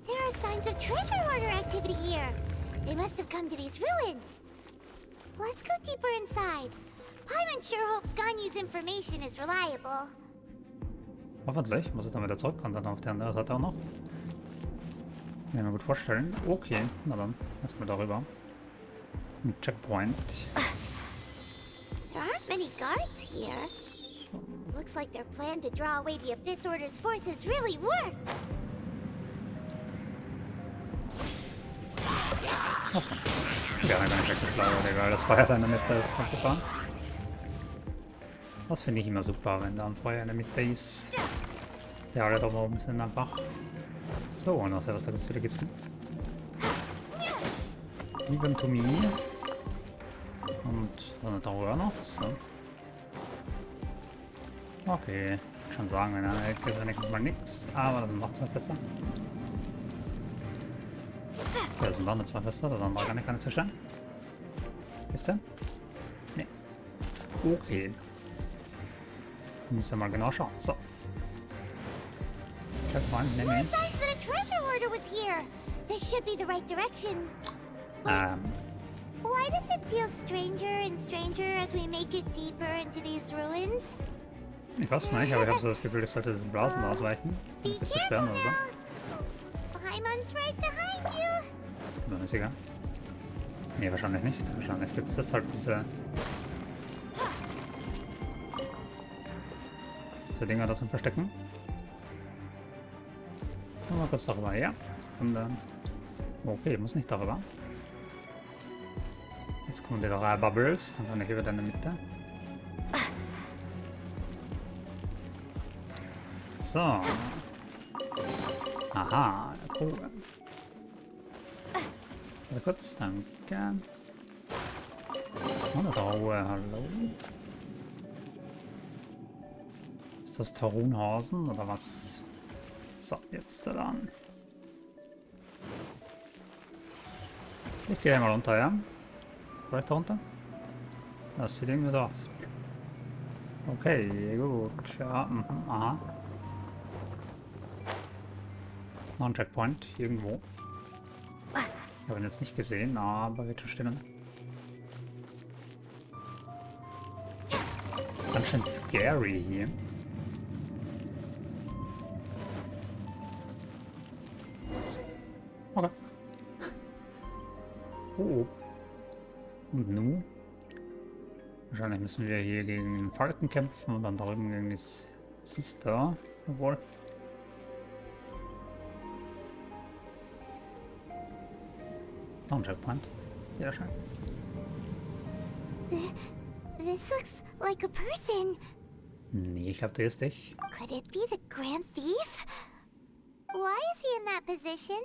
S3: There are signs of treasure hoarder activity here. They must have come to these ruins. Let's go deeper inside. Paimon sure hopes Ganyu's information is reliable.
S1: Hoffentlich. Muss ich dann wieder zurück und dann auf der anderen Seite auch noch. Kann ich mir gut vorstellen. Okay, na dann. Erstmal darüber. Ein Checkpoint.
S3: There aren't many guards here. Looks like their plan to draw away the Abyss Order's forces really worked.
S1: Achso. Gerne gar nicht weggeschlagen, egal. Das Feuer da in der Mitte ist ganz super. Das finde ich immer super, wenn da ein Feuer in der Mitte ist. Die alle da oben sind einfach. So, und was da gibt's wieder Gisten. Even to me. Und dann da rüber noch. So. Okay, ich kann sagen, wenn einer Ecke ist, dann mal nix, aber das sind noch zwei Fässer. Ja, das sind auch nur zwei Fässer, das andere kann ich gar nicht zerstören. Ist der? Nee. Okay. Müssen wir mal genau schauen. So. Checkpoint,
S3: There are signs that a treasure hoarder was here. This should be the right direction. Why does it feel stranger and stranger as we make it deeper into these ruins?
S1: Ich weiß nicht, aber ich habe so das Gefühl, ich sollte diesen Blasen ausweichen.
S3: Be
S1: Nicht
S3: careful
S1: zerstören oder so.
S3: now. Paimon's right behind you.
S1: Dann ist egal. Nee, wahrscheinlich nicht. Wahrscheinlich gibt es deshalb diese Dinger da zum Verstecken. Mal kurz darüber, ja. Sekunde. Okay, muss nicht darüber. Jetzt kommen die drei Bubbles, dann kann ich wieder in der Mitte. So. Aha, Truhe. Warte kurz, danke. Oh, eine Traue, hallo. Ist das Tarunhausen oder was? So, jetzt dann. Ich gehe mal runter, ja? Soll ich da runter? Das sieht irgendwie so aus. Okay, gut. Ja, aha. Noch ein Checkpoint irgendwo. Ich habe ihn jetzt nicht gesehen, aber wird schon stimmen. Ganz schön scary hier. Okay. Oh. Und nun? Wahrscheinlich müssen wir hier gegen den Falken kämpfen und dann drüben gegen die Sister. Obwohl. Noch ein Checkpoint. Ja, schön.
S3: This looks like a person.
S1: Nee, ich glaube, du irrst dich.
S3: Could it be the Grand Thief? Why is he in that position?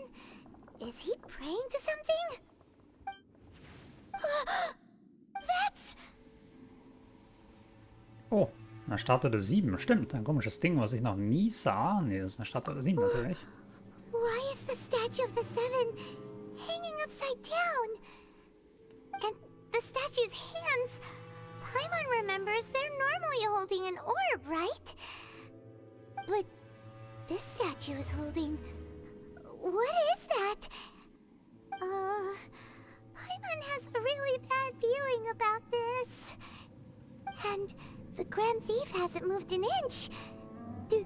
S3: Is he praying to something? That's...
S1: Oh, eine Statue der 7. Stimmt, ein komisches Ding, was ich noch nie sah. Nee, das ist eine Statue der 7 natürlich.
S3: Why is the statue of the Seven hanging upside down? And the statue's hands... Paimon remembers they're normally holding an orb, right? But this statue is holding... What is that? Paimon has a really bad feeling about this. And the Grand Thief hasn't moved an inch. Do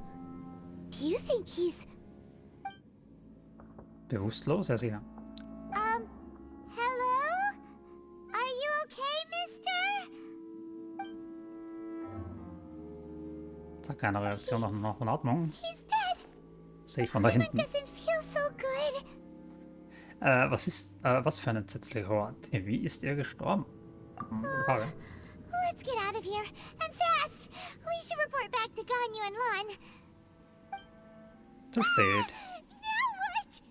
S3: you think he's...
S1: Bewusstlos, ja sicher.
S3: Hello? Are you okay, mister?
S1: Zack, keine Reaktion nach Atmung.
S3: He's dead.
S1: Sehe ich von da hinten.
S3: Doesn't feel so good.
S1: Was für ein entsetzlicher Ort. Wie ist er gestorben? Frage.
S3: Let's get out of here, and fast! We should report back to Ganyu and Lon.
S1: Zu spät.
S3: Now what?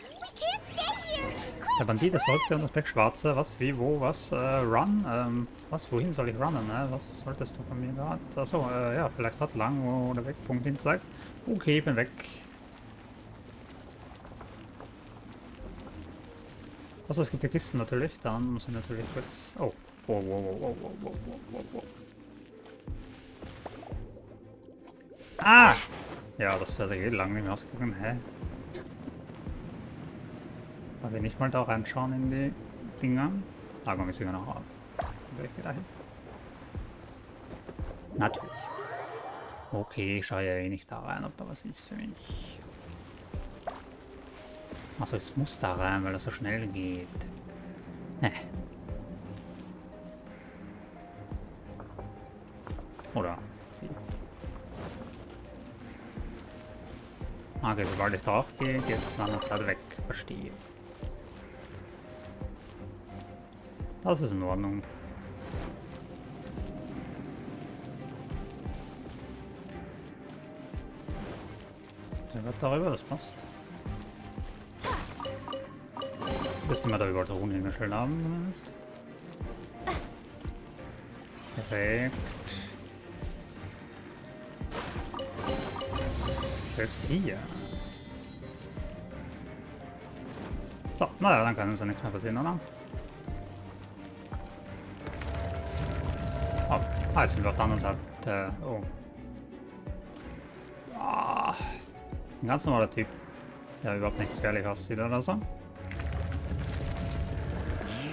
S3: We can't stay here!
S1: Der Bandit, das Verrückte und das Pechschwarze. Was, wie, wo, was? Run? Was, wohin soll ich runnen? Was solltest du von mir gerade? Achso, ja, vielleicht hat lang, wo der Wegpunkt hin zeigt. Okay, ich bin weg. Also es gibt ja Kisten natürlich, dann muss ich natürlich kurz... Oh. Wow. Ah! Ja, das wäre eh lang nicht mehr ausgegangen. Hä? Weil wir nicht mal da reinschauen in die Dinger. Da komme ich sogar noch auf. Dann ich da hin. Natürlich. Okay, ich schaue ja eh nicht da rein, ob da was ist für mich. Also es muss da rein, weil das so schnell geht. Oder? Okay, sobald ich drauf gehe, geht es nach einer Zeit weg. Verstehe. Das ist in Ordnung. Der wird darüber, das passt. Bis wir da überall Drohnen hingestellt haben. Perfekt. Selbst hier. So, naja, dann kann uns ja nichts mehr passieren, oder? Oh, jetzt sind wir auf der anderen Seite. Oh. Ah, ein ganz normaler Typ, der überhaupt nicht gefährlich aussieht oder so.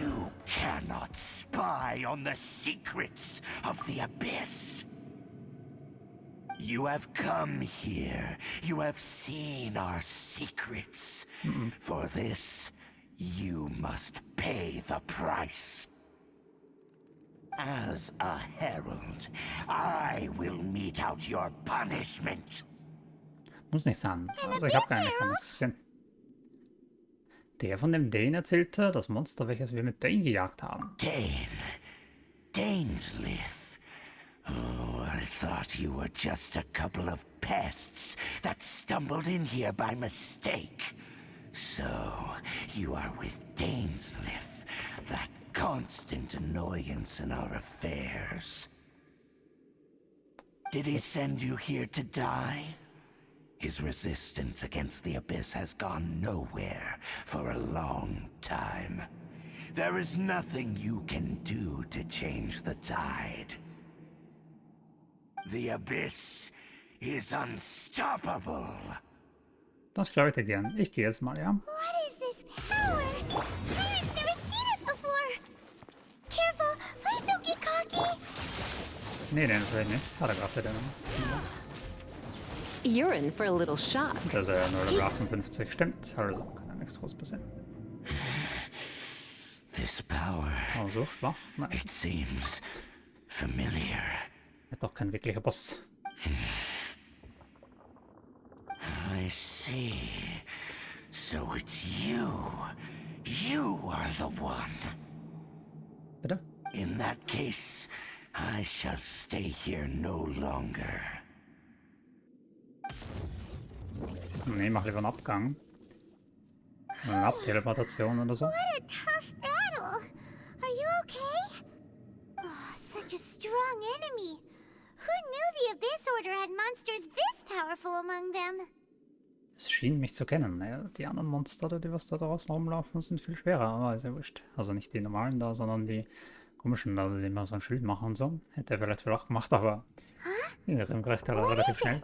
S10: You cannot spy on the secrets of the Abyss. You have come here. You have seen our secrets. For this, you must pay the price. As a herald, I will mete out your punishment.
S1: Muss nicht sein. Also ich habe gar nichts gesehen. Der von dem Dane erzählte, das Monster, welches wir mit Dane gejagt haben.
S10: Dainsleif. Oh, I thought you were just a couple of pests that stumbled in here by mistake. So, you are with Dainsliff, that constant annoyance in our affairs. Did he send you here to die? His resistance against the Abyss has gone nowhere for a long time. There is nothing you can do to change the tide. The Abyss is unstoppable.
S1: Das glaube ich dir gern. Ich gehe jetzt mal, ja.
S3: What is this power? Pirates never seen it before. Careful, please don't get cocky.
S1: Nee, den will ich nicht. Hat er gerade den.
S7: You're in for a little shock.
S1: Das ist ja nur Level 58. Stimmt. Also kann ja nichts groß passieren.
S10: This power,
S1: Oh, so schwach? Nein.
S10: it seems familiar.
S1: Ist doch kein wirklicher Boss.
S10: I see. So it's you. You are the one.
S1: Bitte?
S10: In that case, I shall stay here no longer.
S1: Nee, mach lieber einen Abgang. Eine Abteleportation oder so.
S3: What a tough battle. Are you okay? Oh, such a strong enemy. Who knew the Abyss Order had monsters this powerful among them?
S1: Es schien mich zu kennen. Ja, die anderen Monster, die was da draußen rumlaufen, sind viel schwerer, aber ist ja wurscht. Also nicht die normalen da, sondern die komischen da, die immer so ein Schild machen und so. Hätte er vielleicht auch gemacht, aber ging das im Gerecht relativ schnell.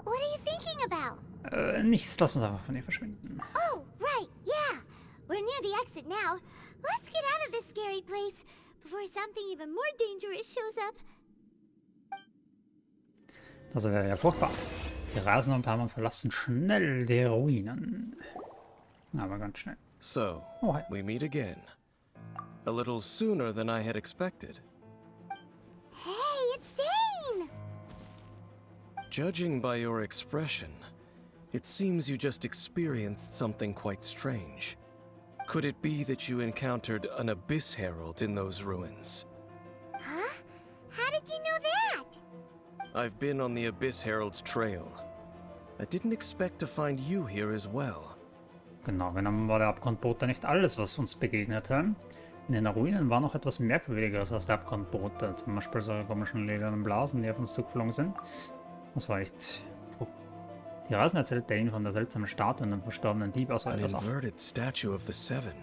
S3: What are you thinking about?
S1: Nichts, lass uns einfach von ihr verschwinden.
S3: Oh, right, yeah. We're near the exit now. Let's get out of this scary place before something even more dangerous shows up.
S1: Das wäre ja furchtbar. Die Rasen und ein paar Mal verlassen schnell die Ruinen. Aber ganz schnell.
S6: So,
S1: Oh, hi.
S6: we meet again. A little sooner than I had expected.
S3: Hey, it's Dane!
S6: Judging by your expression, it seems you just experienced something quite strange. Could it be that you encountered an Abyss Herald in those ruins?
S3: Huh? How did you know that?
S6: I've been on the Abyss Herald's trail. I didn't expect to find you here as well.
S1: Genau, genommen war der Abgrundbote nicht alles, was uns begegnete. In den Ruinen war noch etwas Merkwürdigeres als der Abgrundbote. Zum Beispiel solche komischen ledernen Blasen, die auf uns zugeflogen sind. Das war echt... Die Rasen erzählt Dane von der seltsamen Statue und dem verstorbenen Dieb aus
S6: An
S1: etwas.
S6: inverted statue of the Seven,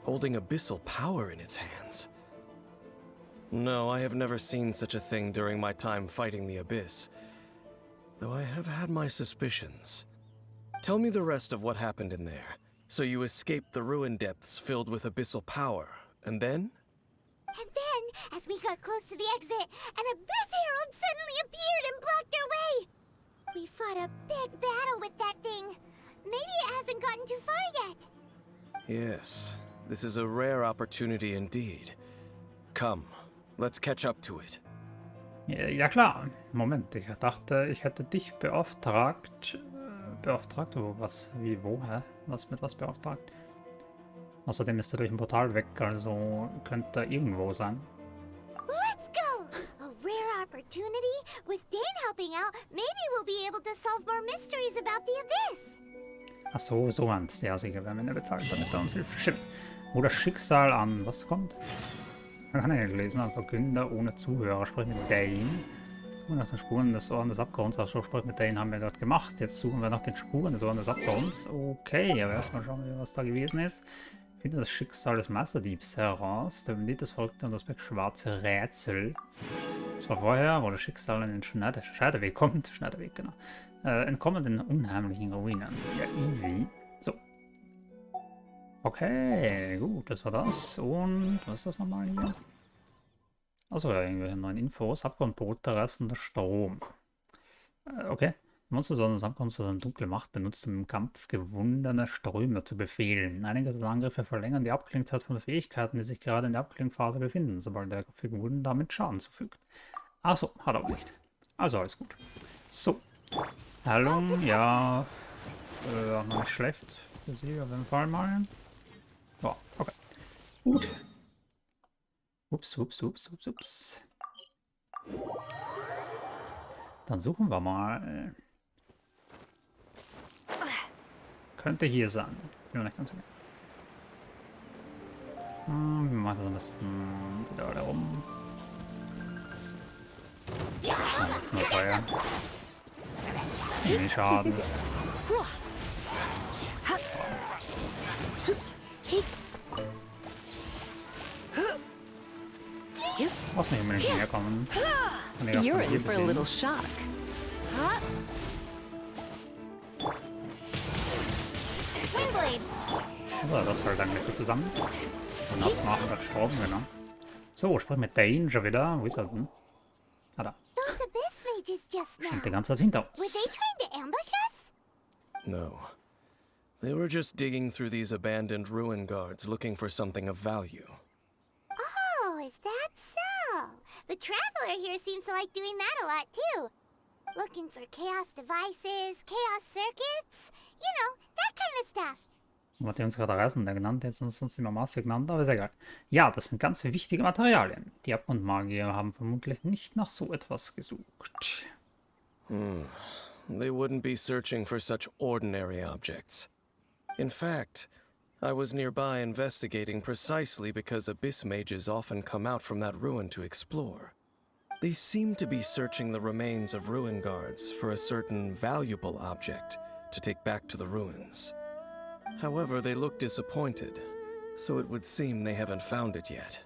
S6: holding abyssal power in its hands. No, I have never seen such a thing during my time fighting the Abyss, though I have had my suspicions. Tell me the rest of what happened in there. So you escaped the ruin depths filled with abyssal power, and then?
S3: And then, as we got close to the exit, an Abyss Herald suddenly appeared and blocked our way! We fought a big battle with that thing. Maybe it hasn't gotten too far yet.
S6: Yes, this is a rare opportunity indeed. Come, let's catch up to it.
S1: Ja klar. Moment, ich dachte, ich hätte dich beauftragt. Beauftragt? Oh, was? Wie? Wo? Hä? Was mit was beauftragt? Außerdem ist er durch ein Portal weg, also könnte er irgendwo sein.
S3: Let's go! A rare opportunity. With Dane helping out, maybe we'll be able to solve more mysteries about the Abyss.
S1: Ach so, so meinst du. Ja, sicher, wir haben ihn ja bezahlt, damit er uns hilft. Stimmt. Oder Schicksal an. Was kommt? Man kann ja gelesen, ein Verkünder ohne Zuhörer spricht mit Dane. Suchen nach den Spuren des Orden des Abgrunds. Also spricht mit Dane haben wir gerade gemacht. Jetzt suchen wir nach den Spuren des Orden des Abgrunds. Okay, aber erstmal schauen wir, was da gewesen ist. Finde das Schicksal des Meisterdiebs heraus. Der Bandit, das verrückte und das schwarze Rätsel. Das war vorher, wo das Schicksal in den Scheideweg kommt. Scheideweg, genau. Entkommen den unheimlichen Ruinen. Ja, easy. So. Okay, gut, das war das. Und was ist das nochmal hier? Achso, ja, irgendwelche neuen Infos. Abgrundboot, terrassender Strom. Okay. Monster des Abgrunds, das eine dunkle Macht benutzt, um im Kampf gewundene Ströme zu befehlen. Einige seiner Angriffe verlängern die Abklingzeit von Fähigkeiten, die sich gerade in der Abklingphase befinden, sobald der Figuren damit Schaden zufügt. Achso, hat er auch nicht. Also alles gut. So. Heilung, ja. Noch nicht schlecht. Für sie auf jeden Fall mal. Ja, okay. Gut. Ups. Dann suchen wir mal. Könnte hier sein. Bin mir nicht ganz sicher. Wir machen so ein bisschen da rum. Das ist nur Feuer. Nicht Schaden. Muss nicht unbedingt hierher kommen.
S7: You're in for a little shock.
S1: So, das fällt eigentlich gut zusammen. Und das machen wir Strom, genau. So, sprich mit Danger wieder. Wo ist er denn? Ah, da.
S3: Those abyss mages just now.
S1: Steht die ganze Zeit hinter
S3: Were they
S1: uns.
S3: trying to ambush us?
S6: No. They were just digging through these abandoned ruin guards looking for something of value.
S3: Oh, is that so? The traveler here seems to like doing that a lot too. Looking for chaos devices, chaos circuits, you know, that kind of stuff.
S1: Hat die uns gerade Reisender genannt, jetzt uns immer Maße genannt, aber ist egal. Ja, das sind ganz wichtige Materialien. Die Abgrundmagier haben vermutlich nicht nach so etwas gesucht.
S6: They wouldn't be searching for such ordinary objects. In fact, I was nearby investigating precisely because abyss mages often come out from that ruin to explore. They seem to be searching the remains of ruin guards for a certain valuable object to take back to the ruins. However, they look disappointed, so it would seem they haven't found it yet.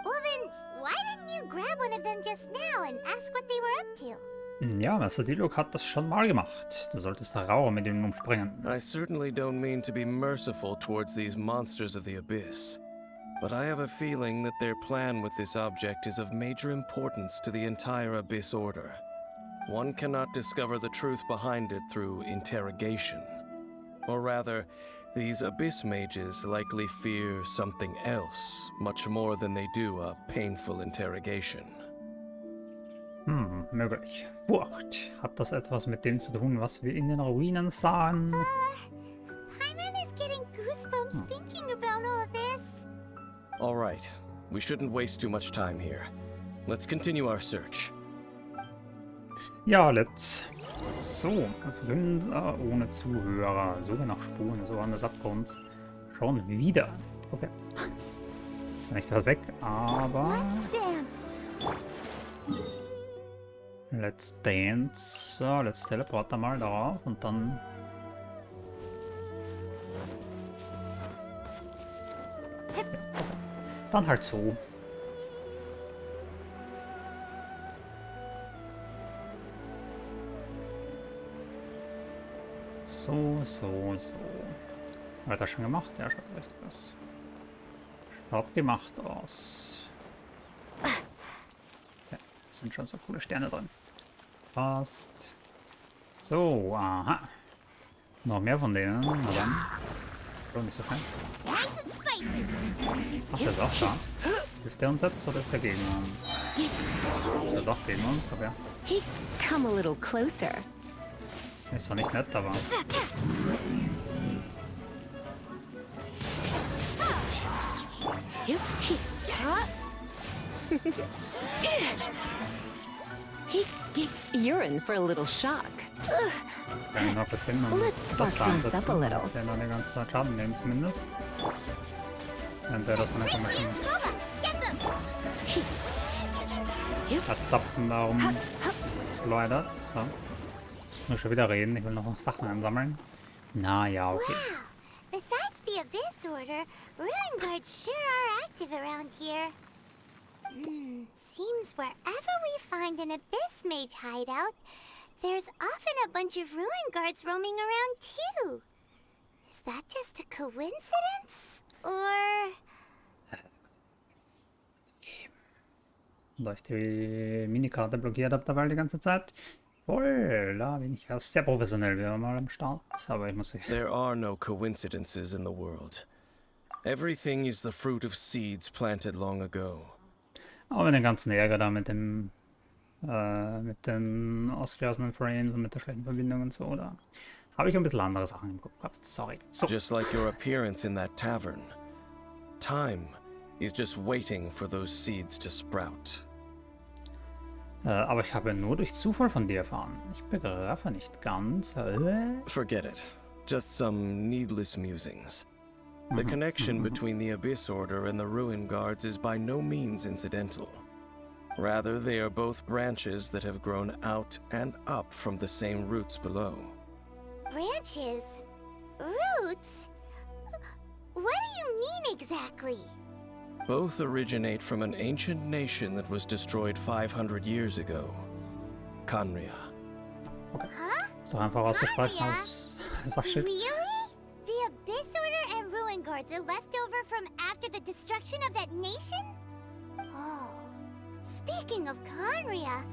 S3: Well then, why didn't you grab one of them just now and ask what they were up to?
S1: Ja, Meister Diluc hat das schon mal gemacht. Du solltest da rauer mit ihm umspringen.
S6: I certainly don't mean to be merciful towards these monsters of the abyss, but I have a feeling that their plan with this object is of major importance to the entire Abyss Order. One cannot discover the truth behind it through interrogation. Or rather, these Abyss mages likely fear something else, much more than they do a painful interrogation.
S1: Möglich. Furcht. Hat das etwas mit dem zu tun, was wir in den Ruinen sahen?
S3: Paimon is getting goosebumps thinking about all this.
S6: All right, we shouldn't waste too much time here. Let's continue our search.
S1: Ja, let's. So, Verkünder ohne Zuhörer. Suche nach Spuren, so an des Abgrunds. Schon wieder. Okay. Ist ja nicht weit weg, aber...
S3: Let's dance.
S1: Let's Dance. So, let's teleporter mal darauf und dann... Ja, okay. Dann halt so. So. Hat er schon gemacht? Ja, schaut richtig aus. Schaut gemacht aus. Ja, sind schon so coole Sterne drin. Passt. So, aha. Noch mehr von denen. Na dann. Schon nicht so fein.
S3: Nice and spicy.
S1: Ach, der ist auch da. Hilft der uns jetzt oder ist der gegen uns? Der ist auch gegen uns, aber ja.
S7: Come a little closer.
S1: Ist zwar nicht nett, aber...
S7: You're in for a little shock.
S1: Kann ich noch kurz hin und
S7: Let's
S1: das
S7: spark
S1: da
S7: things up a
S1: ansetzen.
S7: little.
S1: Der noch eine ganze Zeit Schaden nehmen zumindest. Wenn der das nicht mehr schon...
S3: Boba, get them.
S1: Das Zapfen da rum schleudert. So. Ich muss schon wieder reden, ich will noch Sachen einsammeln. Na ja, okay.
S3: Wow. Besides the Abyss Order, ruin guards sure are active around here. Seems wherever we find an Abyss Mage hideout, there's often a bunch of ruin guards roaming around too. Is that just a coincidence? Or...
S1: Da ich die Minikarte blockiert habe dabei die ganze Zeit. Voll, da bin ich ja sehr professionell wieder mal am Start. Aber ich muss...
S6: There are no coincidences in the world. Everything is the fruit of seeds planted long ago.
S1: Aber mit dem ganzen Ärger da mit den ausgelassenen Frames und mit der schlechten Verbindung und so, da habe ich ein bisschen andere Sachen im Kopf gehabt. Sorry. So.
S6: Just like your appearance in that tavern. Time is just waiting for those seeds to sprout.
S1: Aber ich habe nur durch Zufall von dir erfahren. Ich begreife nicht ganz.
S6: Forget it. just some needless musings. The connection between the Abyss Order and the Ruin Guards is by no means incidental. Rather, they are both branches that have grown out and up from the same roots below.
S3: Branches? Roots? What do you mean exactly?
S6: Both originate from an ancient nation that was destroyed 500 years ago. Khaenri'ah.
S1: Okay.
S3: Huh?
S1: Ist doch einfach auszusprechen als Sachshit.
S3: Really? The Abyss Order and Ruin Guards are left over from after the destruction of that nation? Oh. Speaking of Khaenri'ah,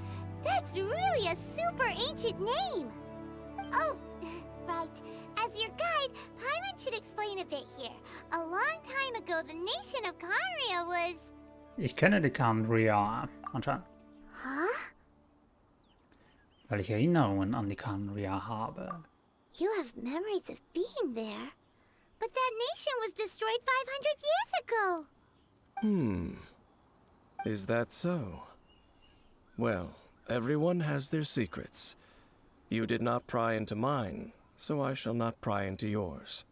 S3: that's really a super ancient name. Oh, right. As your guide, Paimon should explain a bit here. A long time ago, the nation of Khaenri'ah was...
S1: Ich kenne die Khaenri'ah anscheinend,
S3: Huh?
S1: weil ich Erinnerungen an die Khaenri'ah habe.
S3: You have memories of being there. But that nation was destroyed 500 years ago.
S6: Is that so? Well, everyone has their secrets. You did not pry into mine, so I shall not pry into yours.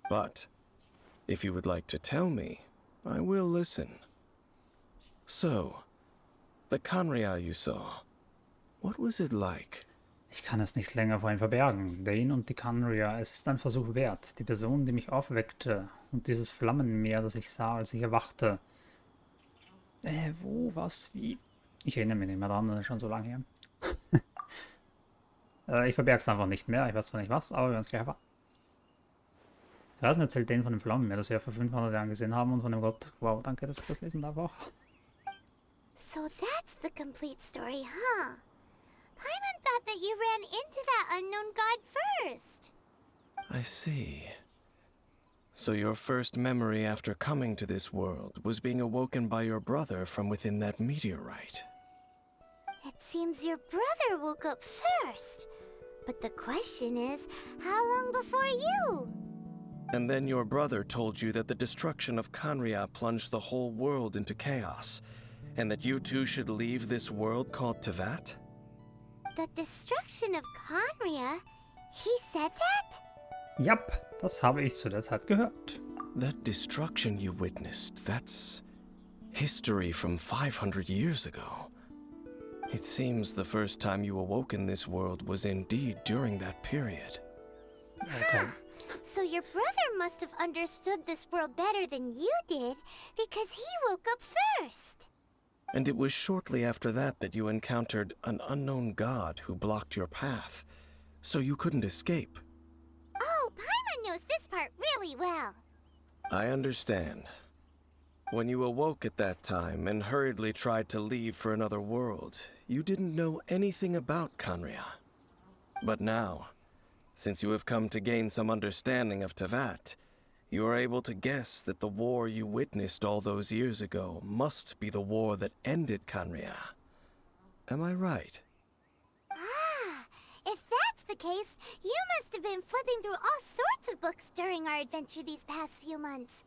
S6: But, if you would like to tell me, I will listen. So, the Khaenri'ah you saw, what was it like?
S1: Ich kann es nicht länger vor ihm verbergen. Dane und die Khaenri'ah, es ist ein Versuch wert. Die Person, die mich aufweckte und dieses Flammenmeer, das ich sah, als ich erwachte. Wo, was, wie? Ich erinnere mich nicht mehr dran, das ist schon so lange her. Ich verberge es einfach nicht mehr. Ich weiß zwar nicht was, aber wir werden es gleich erfahren. Reisen erzählt Dane von dem Flammenmeer, das wir vor 500 Jahren gesehen haben und von dem Gott. Wow, danke, dass ich das lesen darf auch.
S3: So that's the complete story, huh? Paimon thought that you ran into that unknown god first.
S6: I see. So your first memory after coming to this world was being awoken by your brother from within that meteorite.
S3: It seems your brother woke up first. But the question is, how long before you?
S6: And then your brother told you that the destruction of Khaenri'ah plunged the whole world into chaos, and that you two should leave this world called Tevat?
S3: The destruction of Khaenri'ah? He said that?
S1: Jap, das habe ich zu der Zeit gehört.
S6: That destruction you witnessed, that's history from 500 years ago. It seems the first time you awoke in this world was indeed during that period.
S1: Okay.
S3: So your brother must have understood this world better than you did, because he woke up first.
S6: And it was shortly after that that you encountered an unknown god who blocked your path, so you couldn't escape.
S3: Oh, Paimon knows this part really well.
S6: I understand. When you awoke at that time and hurriedly tried to leave for another world, you didn't know anything about Khaenri'ah. But now, since you have come to gain some understanding of Tevat, you are able to guess that the war you witnessed all those years ago must be the war that ended Khaenri'ah. Am I right?
S3: Ah, if that's the case, you must have been flipping through all sorts of books during our adventure these past few months.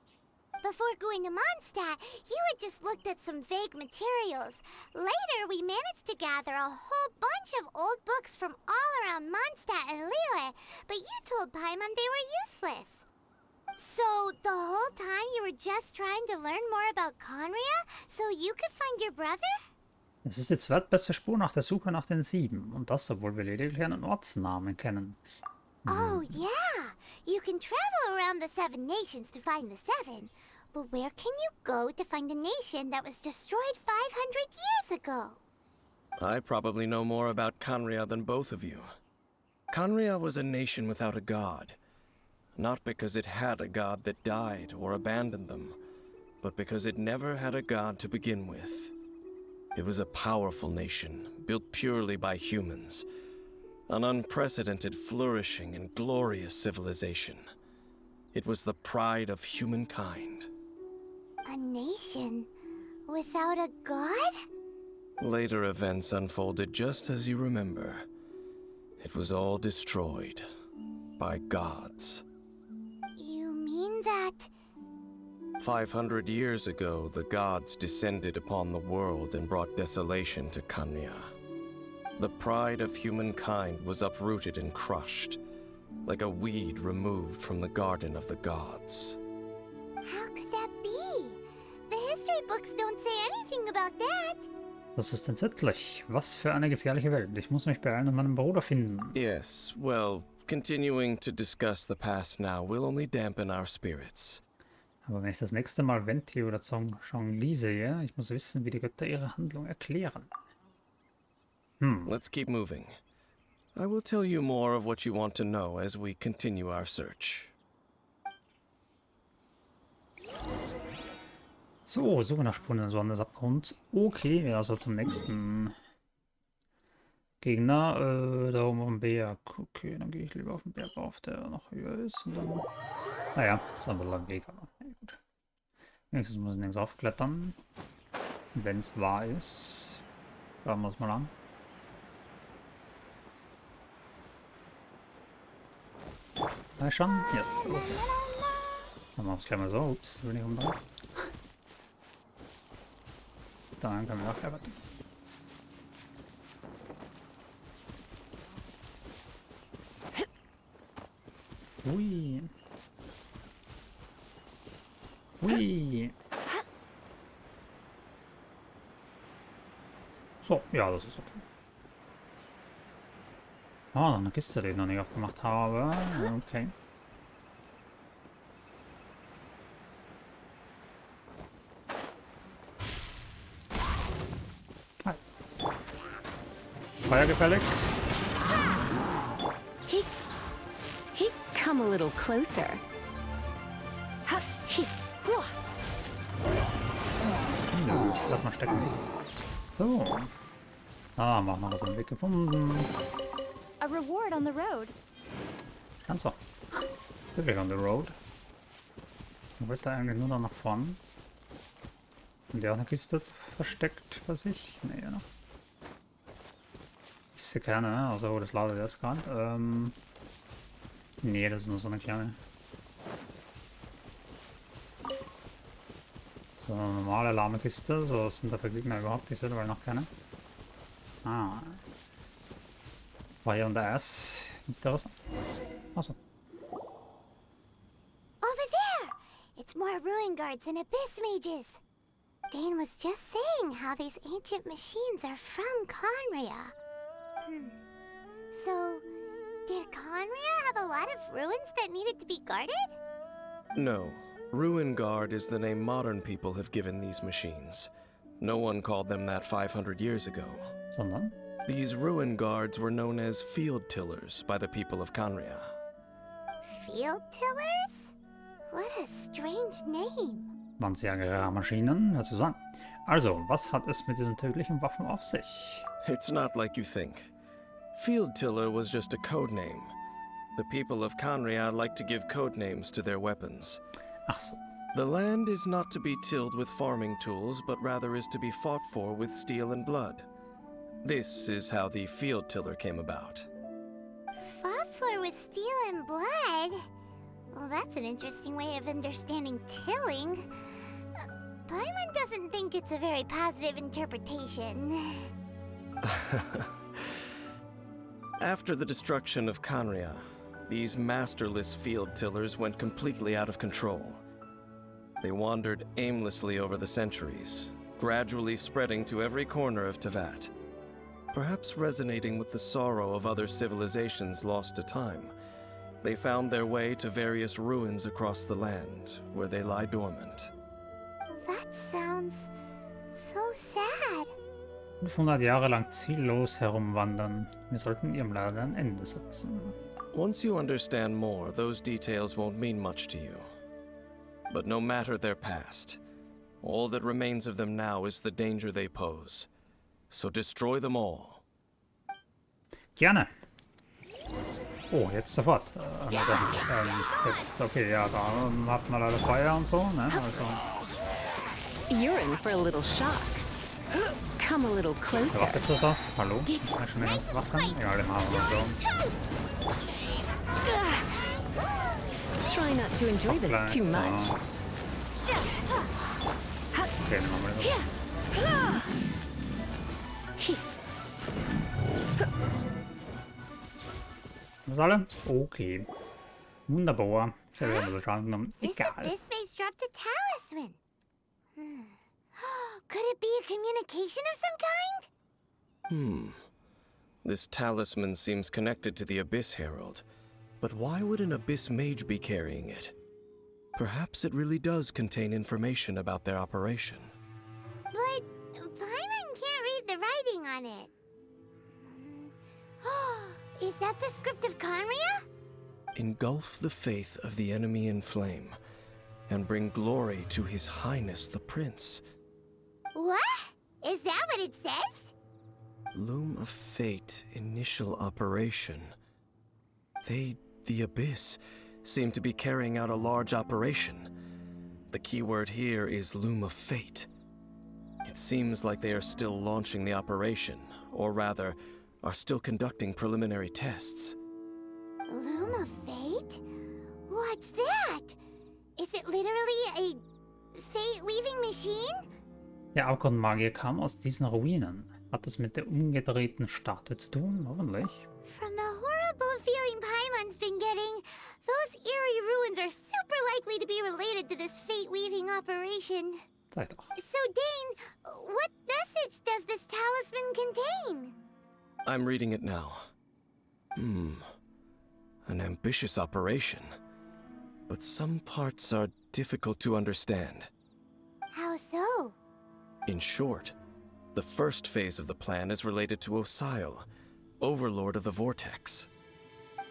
S3: Before going to Mondstadt, you had just looked at some vague materials. Later, we managed to gather a whole bunch of old books from all around Mondstadt and Liyue, but you told Paimon they were useless. So, the whole time you were just trying to learn more about Khaenri'ah so you could find your brother?
S1: Es ist die zweitbeste Spur nach der Suche nach den 7. Und das, obwohl wir lediglich einen Ortsnamen kennen.
S3: Oh, yeah. You can travel around the 7 nations to find the 7. But where can you go to find a nation that was destroyed 500 years ago?
S6: I probably know more about Khaenri'ah than both of you. Khaenri'ah was a nation without a god. Not because it had a god that died or abandoned them, but because it never had a god to begin with. It was a powerful nation, built purely by humans. An unprecedented, flourishing, and glorious civilization. It was the pride of humankind.
S3: A nation without a god?
S6: Later events unfolded just as you remember. It was all destroyed by gods.
S3: You mean that...
S6: 500 years ago, the gods descended upon the world and brought desolation to Khaenri'ah. The pride of humankind was uprooted and crushed. like a weed removed from the garden of the gods.
S3: How could that be? The history books don't say anything about that.
S1: Das ist entsetzlich. Was für eine gefährliche Welt. Ich muss mich beeilen und meinen Bruder finden.
S6: Yes, well, continuing to discuss the past now will only dampen our spirits.
S1: Aber wenn ich das nächste Mal Venti oder Zhongli sehe, ich muss wissen, wie die Götter ihre Handlung erklären.
S6: Let's keep moving. I will tell you more of what you want to know as we continue our search.
S1: So, Suche nach Spuren in der Sonne des Abgrunds. Okay, also zum nächsten Gegner. Da oben am Berg. Okay, dann gehe ich lieber auf den Berg auf, der noch höher ist. Und dann, naja, das ist ein langer Weg, aber ja, gut. Nächstes muss ich nirgends aufklettern. Wenn es wahr ist. Schauen wir uns mal an. Na schon? Yes, okay. Dann machen wir es gleich mal so. Ups, bin ich umdrehen. Dann können wir auch arbeiten. Ui. Ui. So, ja, das ist okay. Ah, eine Kiste, die ich noch nicht aufgemacht habe. Okay. Feuergefällig.
S7: He come a little closer.
S1: Nö, lass mal stecken. So. Ah, machen wir so einen Weg gefunden.
S8: A reward on the road.
S1: Ganz so. Wirklich on the road. Man wollte eigentlich nur noch nach vorne. Und der auch eine Kiste versteckt bei sich? Nee, ja noch. Ich sehe keine, also das ladet erst gerade. Nee, das ist nur so eine kleine. So eine normale lahme Kiste, so sind da für Gegner überhaupt nicht, weil noch keine. Ah. Fire on the ass. Interessant. Achso.
S3: Over there! It's more ruin guards and abyss mages. Dane was just saying how these ancient machines are from Conria. So, did Conria have a lot of ruins that needed to be guarded?
S6: No. Ruin Guard is the name modern people have given these machines. No one called them that 500 years ago.
S1: Sondern?
S6: These Ruin Guards were known as Field Tillers by the people of Conria.
S3: Field tillers? What a strange name.
S1: Waren sehr rare Maschinen, hört so an. Also, was hat es mit diesen tödlichen Waffen auf sich?
S6: It's not like you think. Field Tiller was just a code name. The people of Conria like to give code names to their weapons.
S1: Ach so.
S6: The land is not to be tilled with farming tools, but rather is to be fought for with steel and blood. This is how the Field Tiller came about.
S3: Fought for with steel and blood? Well, that's an interesting way of understanding tilling. Paimon doesn't think it's a very positive interpretation.
S6: After the destruction of Conria, these masterless field tillers went completely out of control. They wandered aimlessly over the centuries, gradually spreading to every corner of Tevat. Perhaps resonating with the sorrow of other civilizations lost to time, they found their way to various ruins across the land, where they lie dormant.
S3: That sounds so sad.
S1: 500 Jahre lang ziellos herumwandern. Wir sollten ihrem Leid ein Ende setzen.
S6: Once you understand more, those details won't mean much to you. But no matter their past, all that remains of them now is the danger they pose. So destroy them all.
S1: Gerne. Oh, jetzt sofort. Jetzt, okay, ja, da hat man leider Feuer und so, ne? Also.
S7: You're in for a little shock. Come a little closer.
S1: Warte jetzt doch. Hallo? Ist ja schon ganz wach sein? Ja, den haben wir so.
S7: Try not to enjoy this too much.
S1: Okay, den machen wir so. Das alle? Okay. Wunderbar. Ich habe ja mal Schaden genommen.
S3: This
S1: Egal.
S3: abyss maze dropped a talisman. Could it be a communication of some kind?
S6: This talisman seems connected to the Abyss Herald. But why would an Abyss Mage be carrying it? Perhaps it really does contain information about their operation.
S3: But Paimon can't read the writing on it. Is that the script of Conria?
S6: Engulf the faith of the enemy in flame, and bring glory to His Highness the Prince.
S3: What? Is that what it says?
S6: Loom of Fate initial operation. They, the Abyss, seem to be carrying out a large operation. The keyword here is Loom of Fate. It seems like they are still launching the operation, or rather, are still conducting preliminary tests.
S3: Loom of Fate? What's that? Is it literally a fate-weaving machine?
S1: Der Abgrundmagier kam aus diesen Ruinen. Hat das mit der umgedrehten Statue zu tun? Hoffentlich.
S3: From the horrible feeling Paimon's been getting, those eerie ruins are super likely to be related to this fate-weaving operation.
S1: Sag doch.
S3: So, Dane, what message does this talisman contain?
S6: I'm reading it now. An ambitious operation. But some parts are difficult to understand.
S3: How so?
S6: In short, the first phase of the plan is related to Osile, Overlord of the Vortex.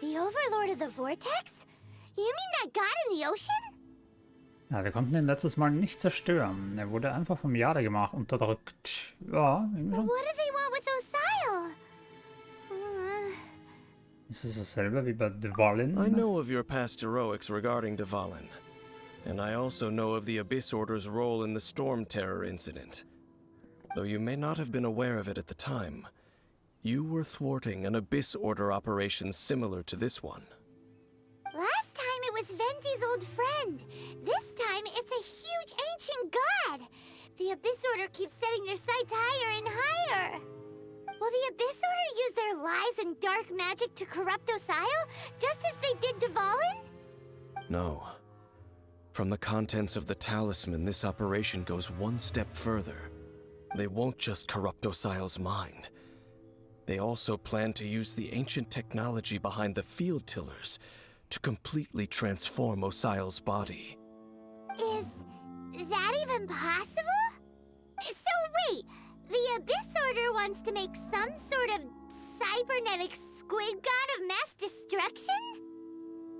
S3: The Overlord of the Vortex? You mean that god in the ocean?
S1: Ja, wir konnten ihn letztes Mal nicht zerstören. Er wurde einfach vom Jade gemacht, unterdrückt. Ja, irgendwie schon.
S3: What do they want with Osile?
S1: Ist es dasselbe wie bei Dvalin?
S6: I know of your past heroics regarding Dvalin, and I also know of the Abyss Order's role in the Storm Terror incident. Though you may not have been aware of it at the time, you were thwarting an Abyss Order operation similar to this one.
S3: Last time it was Venti's old friend. This time it's a huge ancient god. The Abyss Order keeps setting their sights higher and higher. Will the Abyss Order use their lies and dark magic to corrupt Osile, just as they did Dvalin?
S6: No. From the contents of the talisman, this operation goes one step further. They won't just corrupt Osile's mind. They also plan to use the ancient technology behind the field tillers to completely transform Osile's body.
S3: Is that even possible? So wait, the Abyss Order wants to make some sort of cybernetic squid god of mass destruction?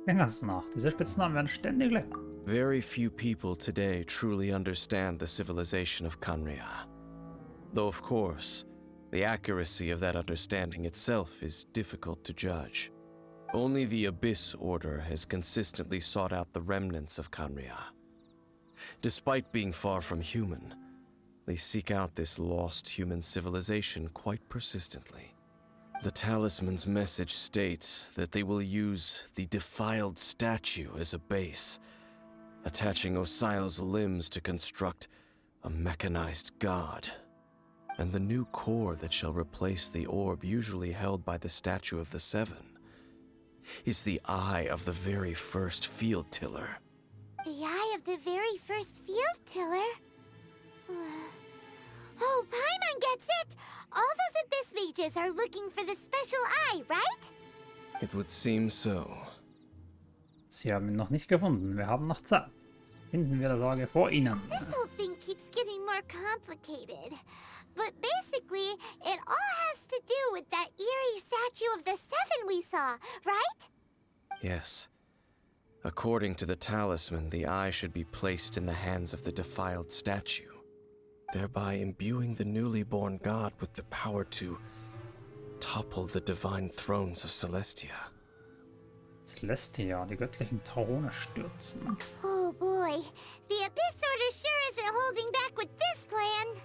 S1: Den ganzen Nacht. Diese Spitznamen werden ständig leer.
S6: Very few people today truly understand the civilization of Conria. Though of course, the accuracy of that understanding itself is difficult to judge. Only the Abyss Order has consistently sought out the remnants of Conria. Despite being far from human, they seek out this lost human civilization quite persistently. The talisman's message states that they will use the defiled statue as a base, attaching Osile's limbs to construct a mechanized god. And the new core that shall replace the orb usually held by the Statue of the Seven is the eye of the very first field tiller.
S3: The eye of the very first field tiller? Oh, Paimon gets it! All those Abyss mages are looking for the special eye, right?
S6: It would seem so.
S1: Sie haben ihn noch nicht gefunden. Wir haben noch Zeit. Finden wir das Auge vor Ihnen.
S3: This whole thing keeps getting more complicated. But basically, it all has to do with that eerie statue of the Seven we saw, right?
S6: Yes. According to the talisman, the eye should be placed in the hands of the defiled statue, thereby imbuing the newly born god with the power to topple the divine thrones of Celestia.
S1: Celestia, die göttlichen Throne stürzen.
S3: Oh boy, the Abyss Order sure isn't holding back with this plan.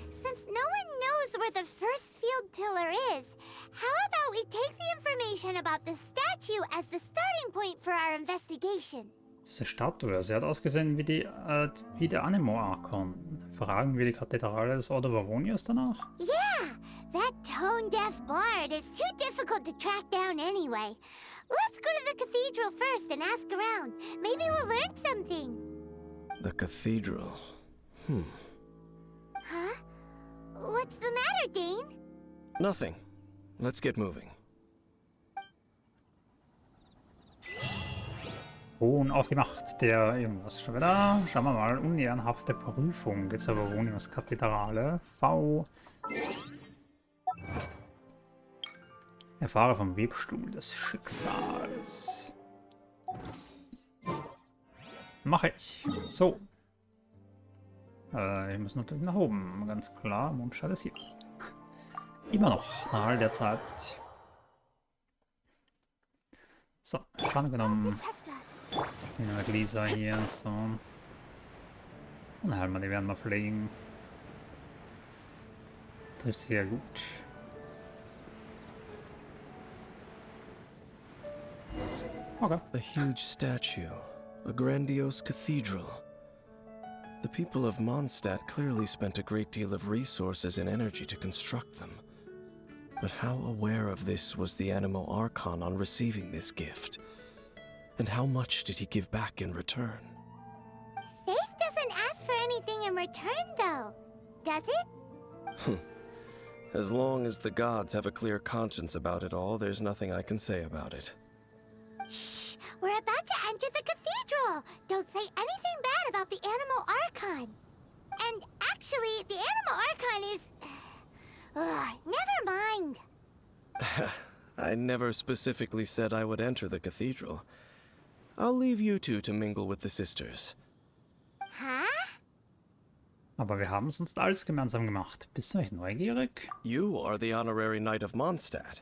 S3: Since no one knows where the first field tiller is, how about we take the information about the statue as the starting point for our investigation?
S1: Diese Statue, sie hat ausgesehen wie der Anemo-Arkon. Fragen wir die Kathedrale des Ordo Varonius danach?
S3: Yeah, That tone-deaf bard is too difficult to track down anyway. Let's go to the cathedral first and ask around. Maybe we'll learn something.
S6: The cathedral.
S3: Huh? What's the matter, Dane?
S6: Nothing. Let's get moving.
S1: Hohn auf die Macht der irgendwas schon wieder. Schauen wir mal. Unehrenhafte Prüfung. Geht's aber Kathedrale. V. Erfahre vom Webstuhl des Schicksals. Mache ich. So. Ich muss natürlich nach oben. Ganz klar. Mondschale ist hier. Immer noch. Nach all der Zeit. So. Schaden genommen. Ja, Glisa hier. So. Und Helmer, die werden wir pflegen. Trifft sehr gut. Okay.
S6: A huge statue, a grandiose cathedral. The people of Mondstadt clearly spent a great deal of resources and energy to construct them. But how aware of this was the Animo Archon on receiving this gift? And how much did he give back in return?
S3: Faith doesn't ask for anything in return, though. Does it?
S6: As long as the gods have a clear conscience about it all, there's nothing I can say about it.
S3: Shh! We're about to enter the cathedral! Don't say anything bad about the Animo Archon! And actually, the Animo Archon is... never mind!
S6: I never specifically said I would enter the cathedral. I'll leave you two to mingle with the sisters.
S3: Huh?
S1: Aber wir haben es uns alles gemeinsam gemacht. Bist du nicht neugierig?
S6: You are the honorary knight of Mondstadt.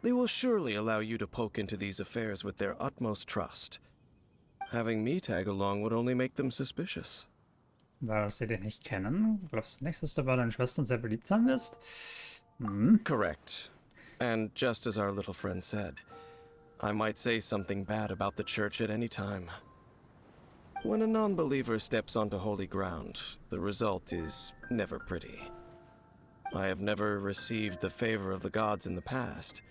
S6: They will surely allow you to poke into these affairs with their utmost trust. Having me tag along would only make them suspicious.
S1: Weil sie dich nicht kennen? Glaubst du nicht, dass du bei deinen Schwestern sehr beliebt sein wirst?
S6: Correct. And just as our little friend said, I might say something bad about the church at any time. When a non-believer steps onto holy ground, the result is never pretty. I have never received the favor of the gods in the past.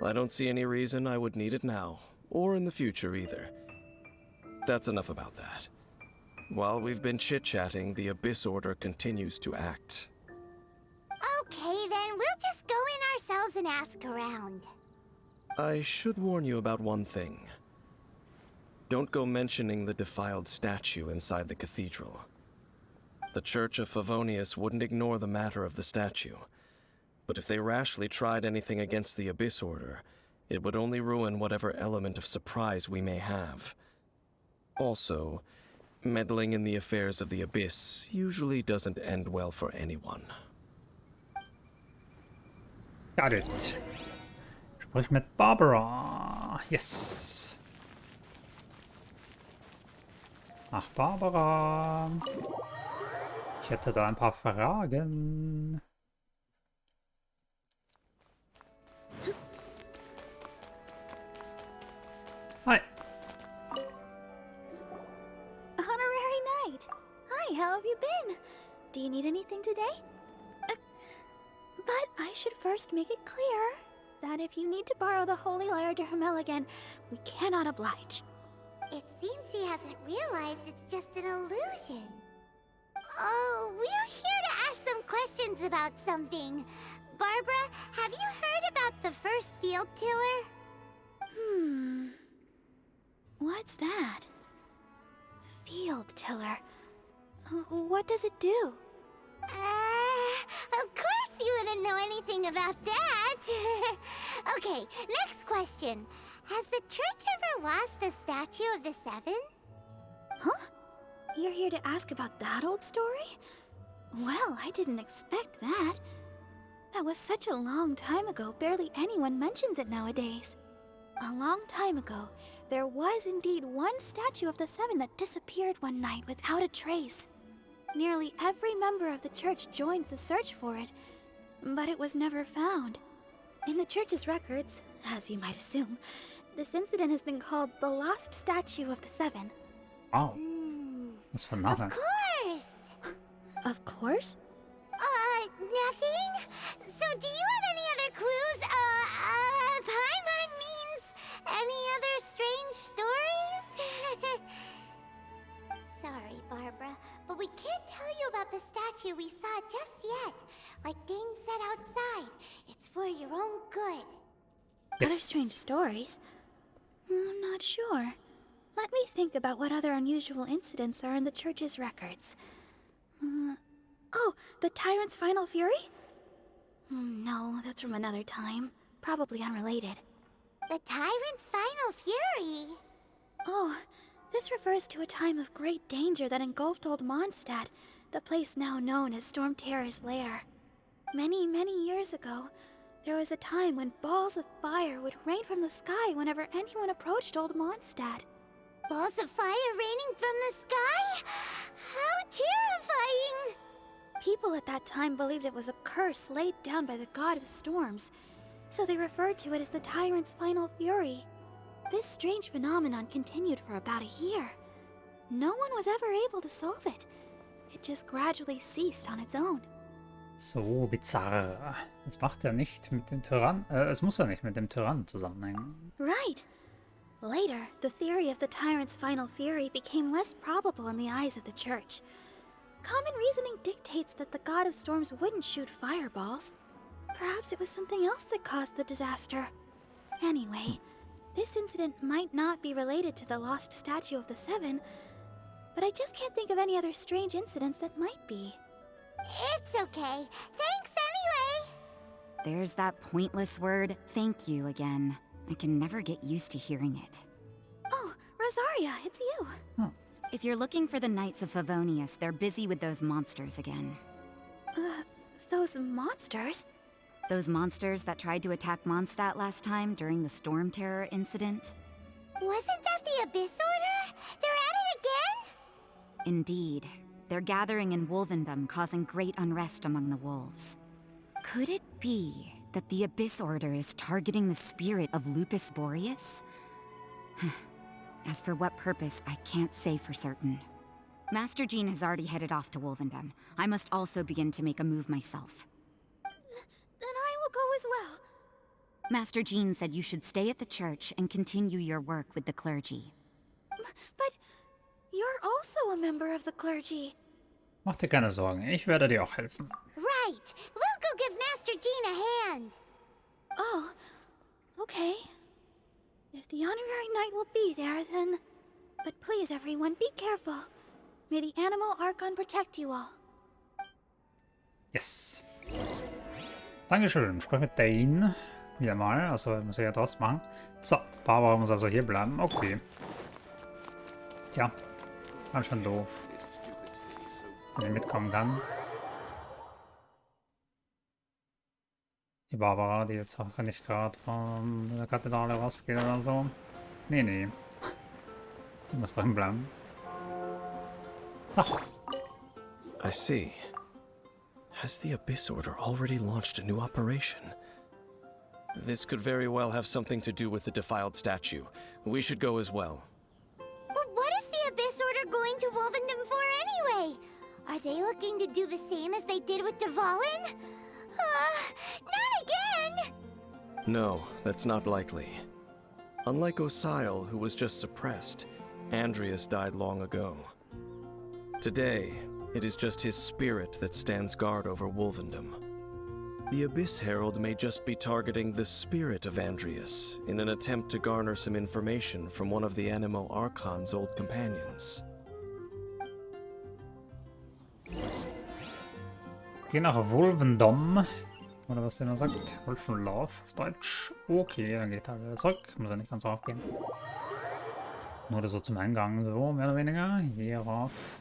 S6: I don't see any reason I would need it now, or in the future either. That's enough about that. While we've been chit-chatting, the Abyss Order continues to act.
S3: Okay, then we'll just go in ourselves and ask around.
S6: I should warn you about one thing. Don't go mentioning the defiled statue inside the cathedral. The Church of Favonius wouldn't ignore the matter of the statue. But if they rashly tried anything against the Abyss Order, it would only ruin whatever element of surprise we may have. Also, meddling in the affairs of the Abyss usually doesn't end well for anyone.
S1: Got it. Sprich mit Barbara. Yes. Ach, Barbara. Ich hätte da ein paar Fragen. Hi.
S11: Honorary Knight. Hi, how have you been? Do you need anything today? But I should first make it clear that if you need to borrow the Holy Lyre to Hermel again, we cannot oblige.
S3: It seems she hasn't realized it's just an illusion. Oh, we're here to ask some questions about something. Barbara, have you heard about the first field tiller?
S11: What's that? Field tiller. What does it do?
S3: Of course you wouldn't know anything about that. Okay, next question. Has the church ever lost a statue of the Seven?
S11: Huh? You're here to ask about that old story? Well, I didn't expect that. That was such a long time ago, barely anyone mentions it nowadays. A long time ago, there was indeed one statue of the Seven that disappeared one night without a trace. Nearly every member of the church joined the search for it, but it was never found. In the church's records, as you might assume, this incident has been called the Lost Statue of the Seven.
S1: Wow. That's for nothing.
S3: Of course!
S11: Of course?
S3: Nothing? So So, do you have any other clues? Paimon means any other strange stories? Sorry, Barbara, but we can't tell you about the statue we saw just yet. Like Dane said outside, it's for your own good.
S11: Other strange stories? I'm not sure. Let me think about what other unusual incidents are in the church's records. Oh, the Tyrant's Final Fury? No, that's from another time. Probably unrelated.
S3: The Tyrant's Final Fury?
S11: Oh, this refers to a time of great danger that engulfed Old Mondstadt, the place now known as Storm Terror's lair. Many, many years ago, there was a time when balls of fire would rain from the sky whenever anyone approached Old Mondstadt.
S3: Balls of fire raining from the sky? How terrifying!
S11: People at that time believed it was a curse laid down by the god of storms, so they referred to it as the Tyrant's Final Fury. This strange phenomenon continued for about a year. No one was ever able to solve it. It just gradually ceased on its own.
S1: So bizarr. Es macht ja nicht mit dem Tyrann, es muss ja nicht mit dem Tyrann zusammenhängen.
S11: Right. Later, the theory of the Tyrant's Final Fury became less probable in the eyes of the church. Common reasoning dictates that the god of storms wouldn't shoot fireballs. Perhaps it was something else that caused the disaster. Anyway, this incident might not be related to the lost statue of the Seven, but I just can't think of any other strange incidents that might be.
S3: It's okay. Thanks anyway.
S12: There's that pointless word, thank you, again. I can never get used to hearing it.
S11: Oh, Rosaria, it's you.
S12: If you're looking for the Knights of Favonius, they're busy with those monsters again.
S11: Those monsters?
S12: Those monsters that tried to attack Mondstadt last time during the Storm Terror incident?
S3: Wasn't that the Abyss Order? They're at it again?
S12: Indeed. They're gathering in Wolvendom, causing great unrest among the wolves. Could it be that the Abyss Order is targeting the spirit of Lupus Boreas? As for what purpose, I can't say for certain. Master Jean has already headed off to Wolvendom. I must also begin to make a move myself.
S11: Then I will go as well.
S12: Master Jean said you should stay at the church and continue your work with the clergy.
S11: But you're also a member of the clergy.
S1: Mach dir keine Sorgen, ich werde dir auch helfen.
S3: Right. We'll go give Master Jean a hand.
S11: Oh, okay. If the honorary knight will be there, then... But please, everyone, be careful. May the Animal Archon protect you all.
S1: Yes. Dankeschön. Sprich mit Dane. Wieder mal. Also muss ich ja draus machen. So, Barbara muss also hier bleiben. Okay. Tja. War schon doof. Dass sie nicht mitkommen kann. Die Barbara, die jetzt auch nicht gerade von der Kathedrale rausgeht oder so. Nee, nee. Die muss drin bleiben. Ach.
S6: I see. Has the Abyss Order already launched a new operation? This could very well have something to do with the defiled statue. We should go as well.
S3: But what is the Abyss Order going to Wolvendom for anyway? Are they looking to do the same as they did with Dvalin? Not again!
S6: No, that's not likely. Unlike Osile, who was just suppressed, Andreas died long ago. Today, it is just his spirit that stands guard over Wolvendom. The Abyss Herald may just be targeting the spirit of Andreas in an attempt to garner some information from one of the Animal Archon's old companions.
S1: Geh nach Wolvendom. Oder was der noch sagt. Wolfenlauf auf Deutsch. Okay, dann geht er wieder zurück. Muss er nicht ganz raufgehen. Nur so zum Eingang, so mehr oder weniger. Hier rauf.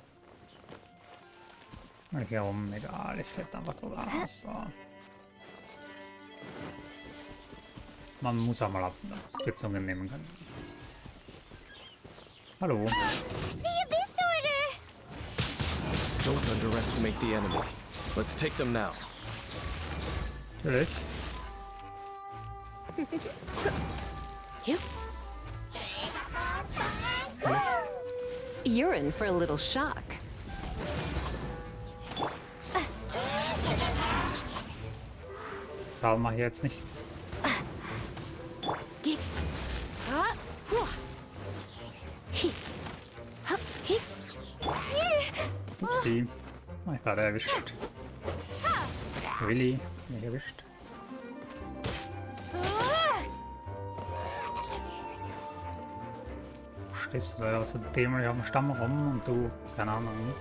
S1: Hier rum, egal. Ich kletter einfach drüber raus. So. Man muss auch mal Abkürzungen nehmen können. Hallo.
S3: The Abyss Order!
S6: Don't underestimate the enemy. Let's take them now.
S1: Natürlich.
S7: Yep. You're in for a little shock.
S1: Schauen wir hier jetzt nicht. Upsi. Oh, ich gerade erwischt. Really? Nicht erwischt. Stehst du da so dämlich auf dem Stamm rum und du, keine Ahnung.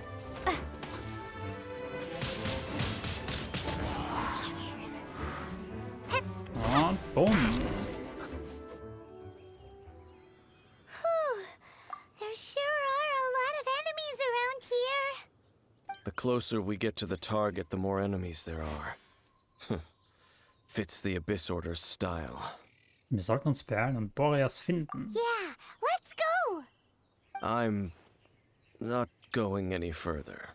S1: Und bumm.
S3: There sure are a lot of enemies around here.
S6: The closer we get to the target, the more enemies there are. Fits the Abyss Order's style.
S1: Wir sollten uns beeilen und Boreas finden.
S3: Yeah, let's go.
S6: I'm not going any further.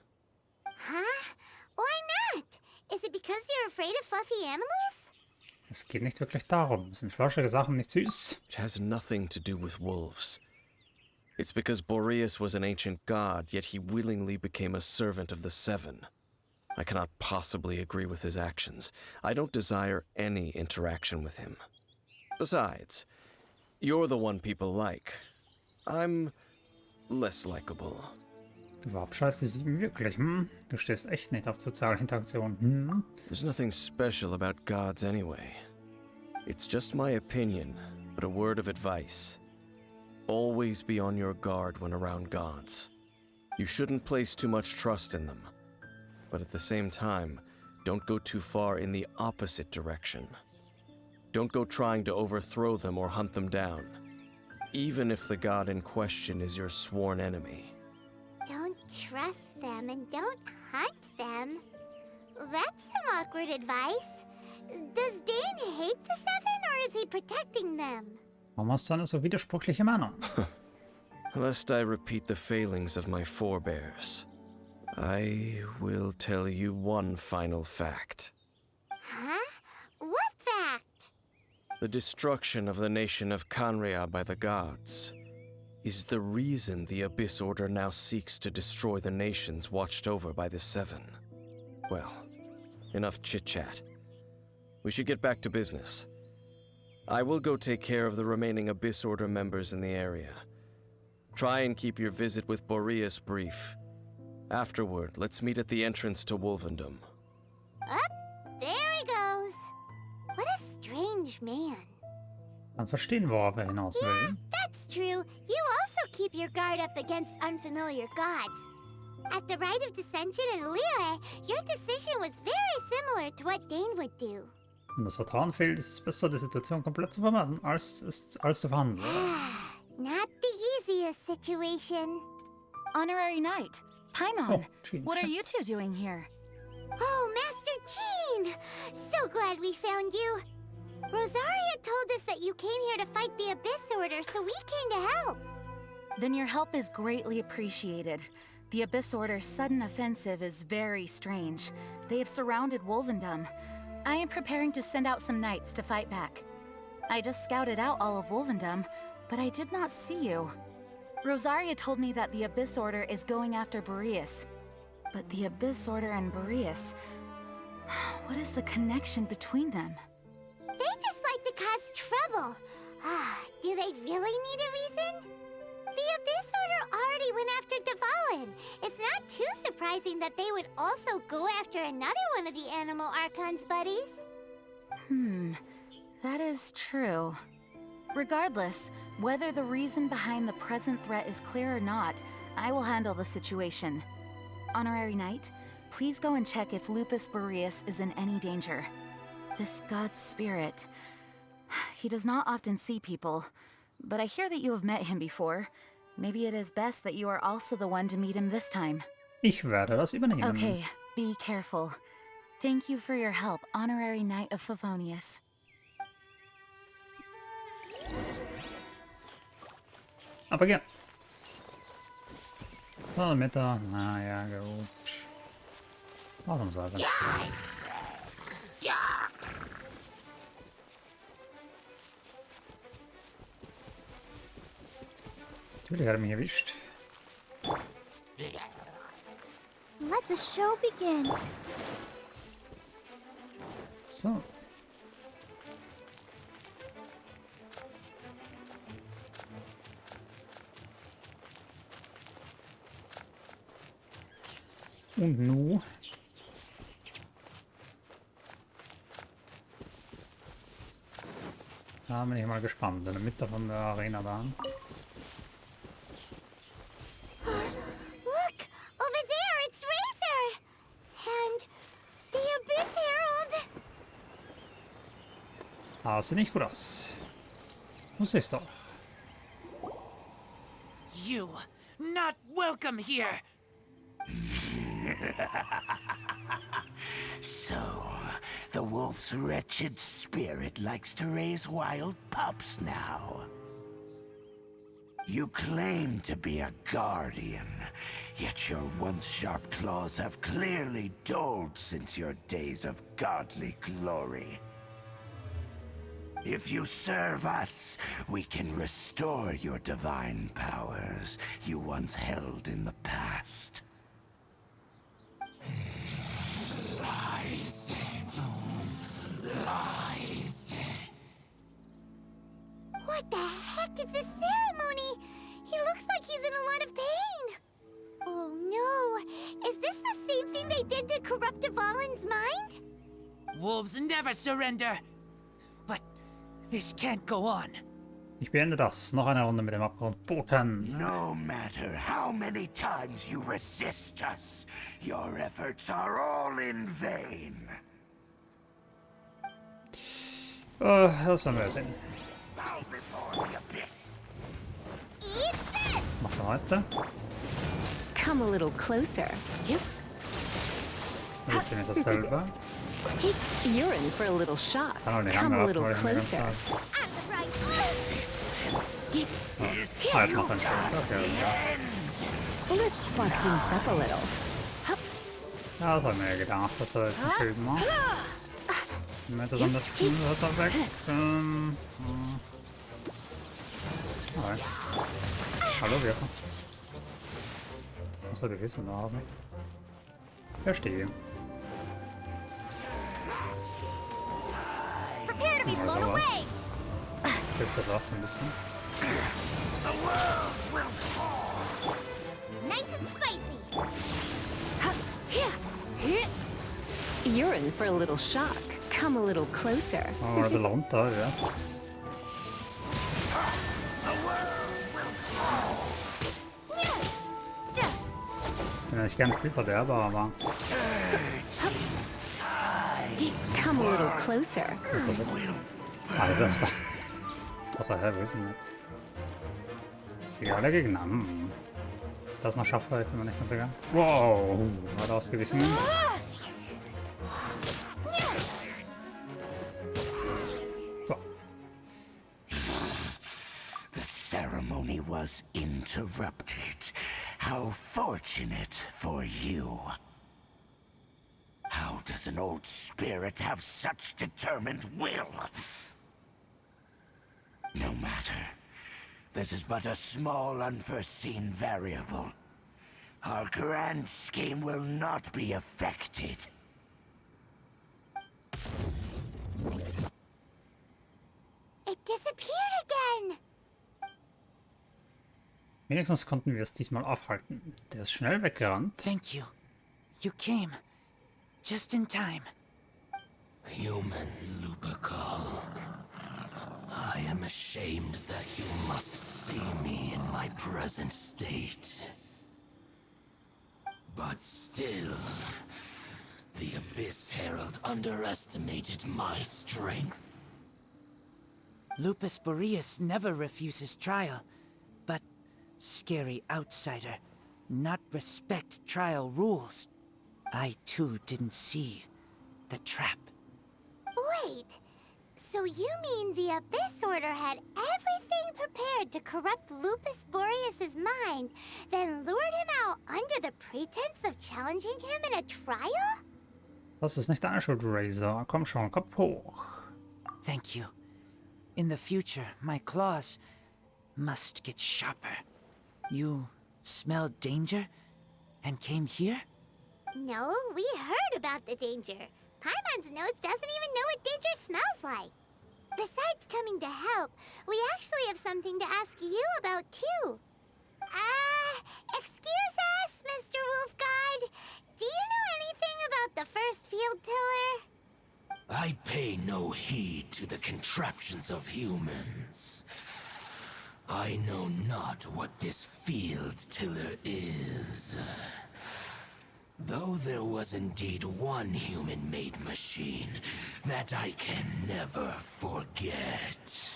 S3: Huh? Why not? Is it because you're afraid of fluffy animals?
S1: Es geht nicht wirklich darum. Sind flauschige Sachen nicht süß?
S6: It has nothing to do with wolves. It's because Boreas was an ancient god, yet he willingly became a servant of the Seven. I cannot possibly agree with his actions. I don't desire any interaction with him. Besides, you're the one people like. I'm less likable.
S1: Du verabscheust die 7 wirklich, hm? Du stehst echt nicht auf soziale Interaktion, hm?
S6: There's nothing special about gods anyway. It's just my opinion, but a word of advice. Always be on your guard when around gods. You shouldn't place too much trust in them. But at the same time, don't go too far in the opposite direction. Don't go trying to overthrow them or hunt them down, even if the god in question is your sworn enemy.
S3: Don't trust them and don't hunt them. That's some awkward advice. Does Dane hate the Seven or is he protecting them?
S1: Warum hast du eine so widersprüchliche Meinung?
S6: Lest I repeat the failings of my forebears, I will tell you one final fact.
S3: Huh? What fact?
S6: The destruction of the nation of Canria by the gods is the reason the Abyss Order now seeks to destroy the nations watched over by the Seven. Well, enough chit-chat. We should get back to business. I will go take care of the remaining Abyss Order members in the area. Try and keep your visit with Boreas brief. Afterward, let's meet at the entrance to Wolvendom.
S3: Up, there he goes. What a strange man.
S1: Dann verstehen, worauf er hinaus will.
S3: Yeah, that's true. You also keep your guard up against unfamiliar gods. At the Rite of Dissension in Liyue, your decision was very similar to what Dane would do.
S1: Wenn das Vertrauen fehlt, ist es besser, die Situation komplett zu vermeiden, als zu verhandeln.
S3: Not the easiest situation.
S12: Honorary Knight, Paimon,
S1: Oh, Jean,
S12: what are
S1: sure.
S12: you two doing here?
S3: Oh, Master Jean! So glad we found you. Rosaria told us that you came here to fight the Abyss Order, so we came to help.
S12: Then your help is greatly appreciated. The Abyss Order's sudden offensive is very strange. They have surrounded Wolvendom. I am preparing to send out some knights to fight back. I just scouted out all of Wolvendom, but I did not see you. Rosaria told me that the Abyss Order is going after Boreas. But the Abyss Order and Boreas... What is the connection between them?
S3: They just like to cause trouble. Do they really need a reason? The Abyss Order already went after Dvalin. It's not too surprising that they would also go after another one of the Animal Archon's buddies.
S12: That is true. Regardless, whether the reason behind the present threat is clear or not, I will handle the situation. Honorary Knight, please go and check if Lupus Boreas is in any danger. This god's spirit... He does not often see people, but I hear that you have met him before. Maybe it is best that you are also the one to meet him this time.
S1: Ich werde das übernehmen.
S12: Okay, be careful. Thank you for your help, Honorary Knight of Favonius.
S1: Aber gern. So, Mittag. Naja, gut. Ausnahmsweise. Natürlich hat er mich erwischt.
S11: Let the show begin.
S1: So. Und nu? Da bin ich mal gespannt. In der Mitte von der Arena da.
S3: Look! Over there, it's Razor! And the Abyss Herald!
S1: Ah, sieht nicht gut aus. Muss ich doch.
S13: You, not welcome here!
S10: So, the wolf's wretched spirit likes to raise wild pups now. You claim to be a guardian, yet your once sharp claws have clearly dulled since your days of godly glory. If you serve us, we can restore your divine powers you once held in the past. Lies. Lies.
S3: What the heck is this ceremony? He looks like he's in a lot of pain. Oh no! Is this the same thing they did to corrupt Dvalin's mind?
S13: Wolves never surrender! But this can't go on.
S1: Ich beende das. Noch eine Runde mit dem Abgrundboten.
S10: No matter how many times you resist us, your efforts are all in vain.
S1: Das werden wir sehen.
S10: Bow before the abyss.
S3: Eat this!
S1: Macht er heute?
S7: Come a little closer.
S1: Jetzt das selber.
S7: You're in for a little shock.
S1: Kann auch nicht
S7: Come a
S1: angehabt,
S7: little
S1: weil ich mir ganz
S7: closer.
S1: Ah, jetzt macht er einen Schritt. Okay.
S7: Let's spark things up a little.
S1: Ja, das hat mir ja gedacht, dass er jetzt ein Schild macht. Mit das am besten wird er weg. Okay. Hallo, Wirker. Was soll die Wissen da haben? Verstehe.
S3: Prepare to be blown away!
S1: Hilft das auch so ein bisschen?
S3: Nice and spicy!
S7: You're in for a little shock. Come a little closer.
S1: Oh, war ein bisschen runter, ja. Ich bin ja nicht gern Spielverderber, aber...
S7: Come a little closer.
S1: Alter. Was der Herr, wo ist denn jetzt? Ist egal, der Gegner. Das noch schaffe, ich bin mir nicht ganz sicher. Wow, hat ausgewichen. So.
S10: The ceremony was interrupted. How fortunate for you. How does an old spirit have such determined will? No matter. This is but a small unforeseen variable. Our grand scheme will not be affected.
S3: It disappeared again!
S1: Wenigstens konnten wir es diesmal aufhalten. Der ist schnell weggerannt.
S13: Thank you. You came. Just in time.
S10: Human Lupercal. I am ashamed that you must see me in my present state. But still, the Abyss Herald underestimated my strength.
S13: Lupus Boreas never refuses trial, but scary outsider, not respect trial rules. I too didn't see the trap.
S3: Wait, so you mean the Abyss Order had everything prepared to corrupt Lupus Boreas' mind, then lured him out under the pretense of challenging him in a trial?
S1: Das ist nicht deine Schuld, Razor. Komm schon, Kopf hoch.
S13: Thank you. In the future, my claws must get sharper. You smelled danger and came here?
S3: No, we heard about the danger. Paimon's nose doesn't even know what danger smells like. Besides coming to help, we actually have something to ask you about too. Excuse us, Mr. Wolf God. Do you
S10: I pay no heed to the contraptions of humans. I know not what this field tiller is. Though there was indeed one human-made machine that I can never forget.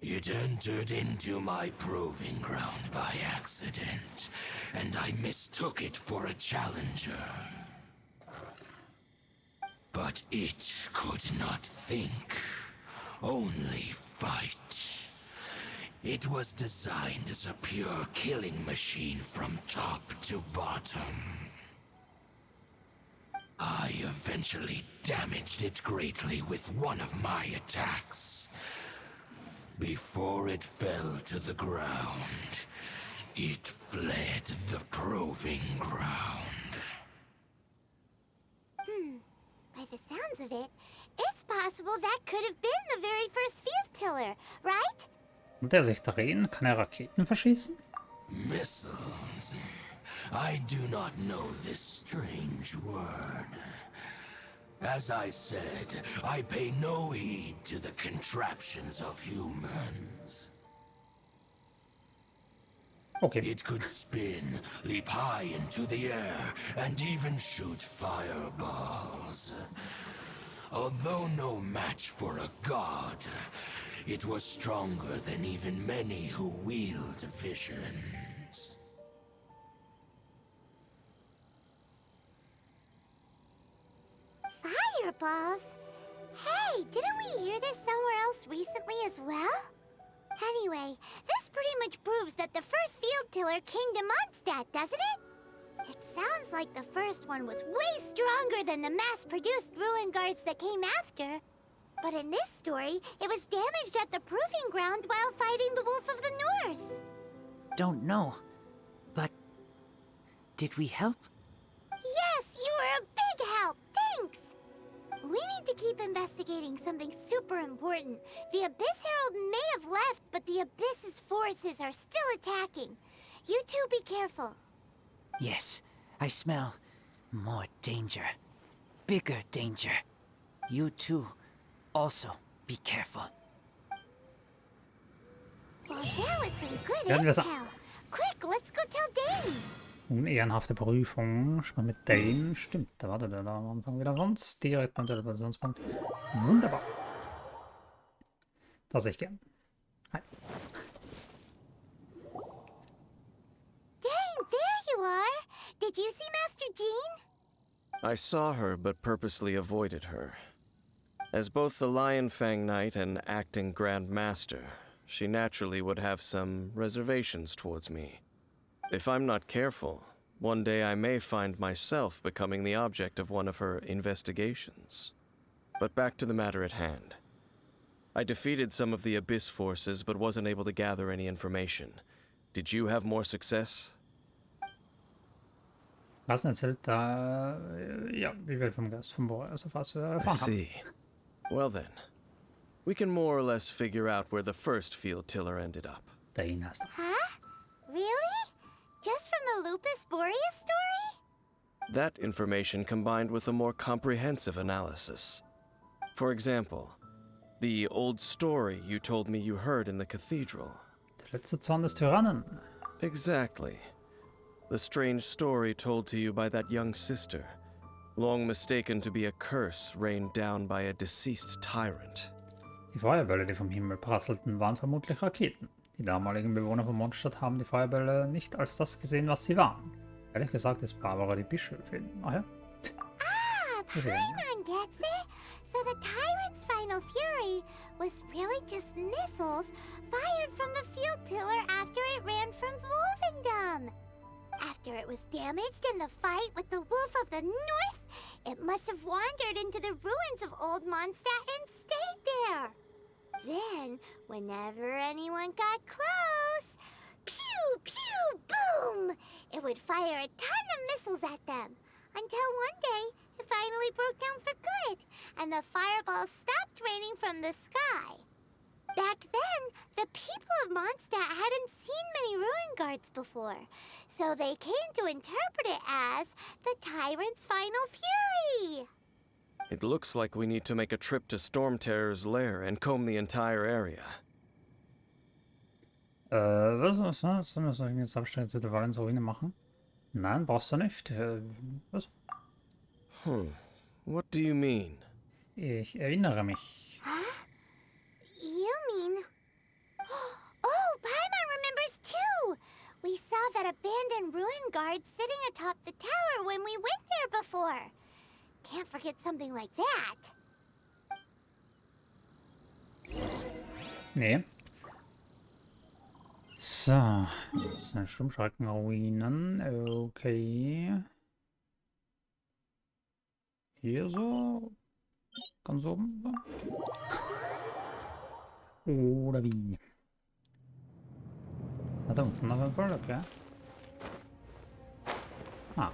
S10: It entered into my proving ground by accident, and I mistook it for a challenger. But it could not think, only fight. It was designed as a pure killing machine from top to bottom. I eventually damaged it greatly with one of my attacks. Before it fell to the ground, it fled the proving ground.
S3: By the sounds of it, it's possible that could have been the very first field tiller, right?
S1: Kann der sich drehen? Kann er Raketen verschießen?
S10: Missiles. I do not know this strange word. As I said, I pay no heed to the contraptions of humans.
S1: Okay.
S10: It could spin, leap high into the air, and even shoot fireballs. Although no match for a god, it was stronger than even many who wield visions.
S3: Fireballs? Hey, didn't we hear this somewhere else recently as well? Anyway, this pretty much proves that the first field tiller came to Mondstadt, doesn't it? It sounds like the first one was way stronger than the mass-produced ruin guards that came after. But in this story, it was damaged at the proving ground while fighting the Wolf of the North.
S13: Don't know, but did we help?
S3: Yes, you were a big help. Thanks. We need to keep investigating something super important. The Abyss Herald may have left, but the Abyss's forces are still attacking. You two be careful.
S13: Yes, I smell more danger. Bigger danger. You too, also be careful.
S3: Well, there was some good
S1: Werden wir
S3: intel. Quick, let's go tell Dane.
S1: Unehrenhafte Prüfung. Schon mal mit Dane. Stimmt, da wartet er da am Anfang wieder sonst. Direkt am Teleportationspunkt. Wunderbar. Das sehe ich gern. Hi.
S3: Dane, there you are. Did you see Master Jean?
S6: I saw her, but purposely avoided her. As both the Lion Fang Knight and acting Grand Master, she naturally would have some reservations towards me. If I'm not careful, one day I may find myself becoming the object of one of her investigations. But back to the matter at hand. I defeated some of the Abyss forces, but wasn't able to gather any information. Did you have more success?
S1: Was erzählt da, ja, die Welt vom Geist von Boris, also was wir
S6: I
S1: erfahren haben.
S6: see. Well then, we can more or less figure out where the first field tiller ended up.
S1: Dane hast du.
S3: Huh? Really? Just from the Lupus Boreas story?
S6: That information combined with a more comprehensive analysis. For example, the old story you told me you heard in the cathedral.
S1: Der letzte Zorn des Tyrannen.
S6: Exactly. The strange story told to you by that young sister, long mistaken to be a curse rained down by a deceased tyrant.
S1: Die Feuerbälle, die vom Himmel prasselten, waren vermutlich Raketen. Die damaligen Bewohner von Mondstadt haben die Feuerbälle nicht als das gesehen, was sie waren. Ehrlich gesagt ist Barbara die Bischöfin. Ach ja.
S3: Paimon gets it. So the tyrant's final fury was really just missiles fired from the field tiller after it ran from Wolvendom. After it was damaged in the fight with the Wolf of the North, it must have wandered into the ruins of Old Mondstadt and stayed there. Then, whenever anyone got close, pew, pew, boom! It would fire a ton of missiles at them. Until one day, it finally broke down for good, and the fireballs stopped raining from the sky. Back then, the people of Mondstadt hadn't seen many ruin guards before, So they came to interpret it as the Tyrant's final fury.
S6: It looks like we need to make a trip to Storm Terror's lair and comb the entire area.
S1: Was soll ich jetzt abstellen, Valens-Ruine machen? Nein, brauchst du nicht. Was?
S6: What do you mean?
S1: Ich erinnere mich.
S3: Huh? You mean... Oh, Paimon remembers too! We saw that abandoned ruin guard sitting atop the tower when we went there before. Can't forget something like that.
S1: Nee. So, das sind Sturmschreckenruinen. Okay. Hier so? Ganz oben? Oder wie? Da unten auf jeden Fall, okay. Ah.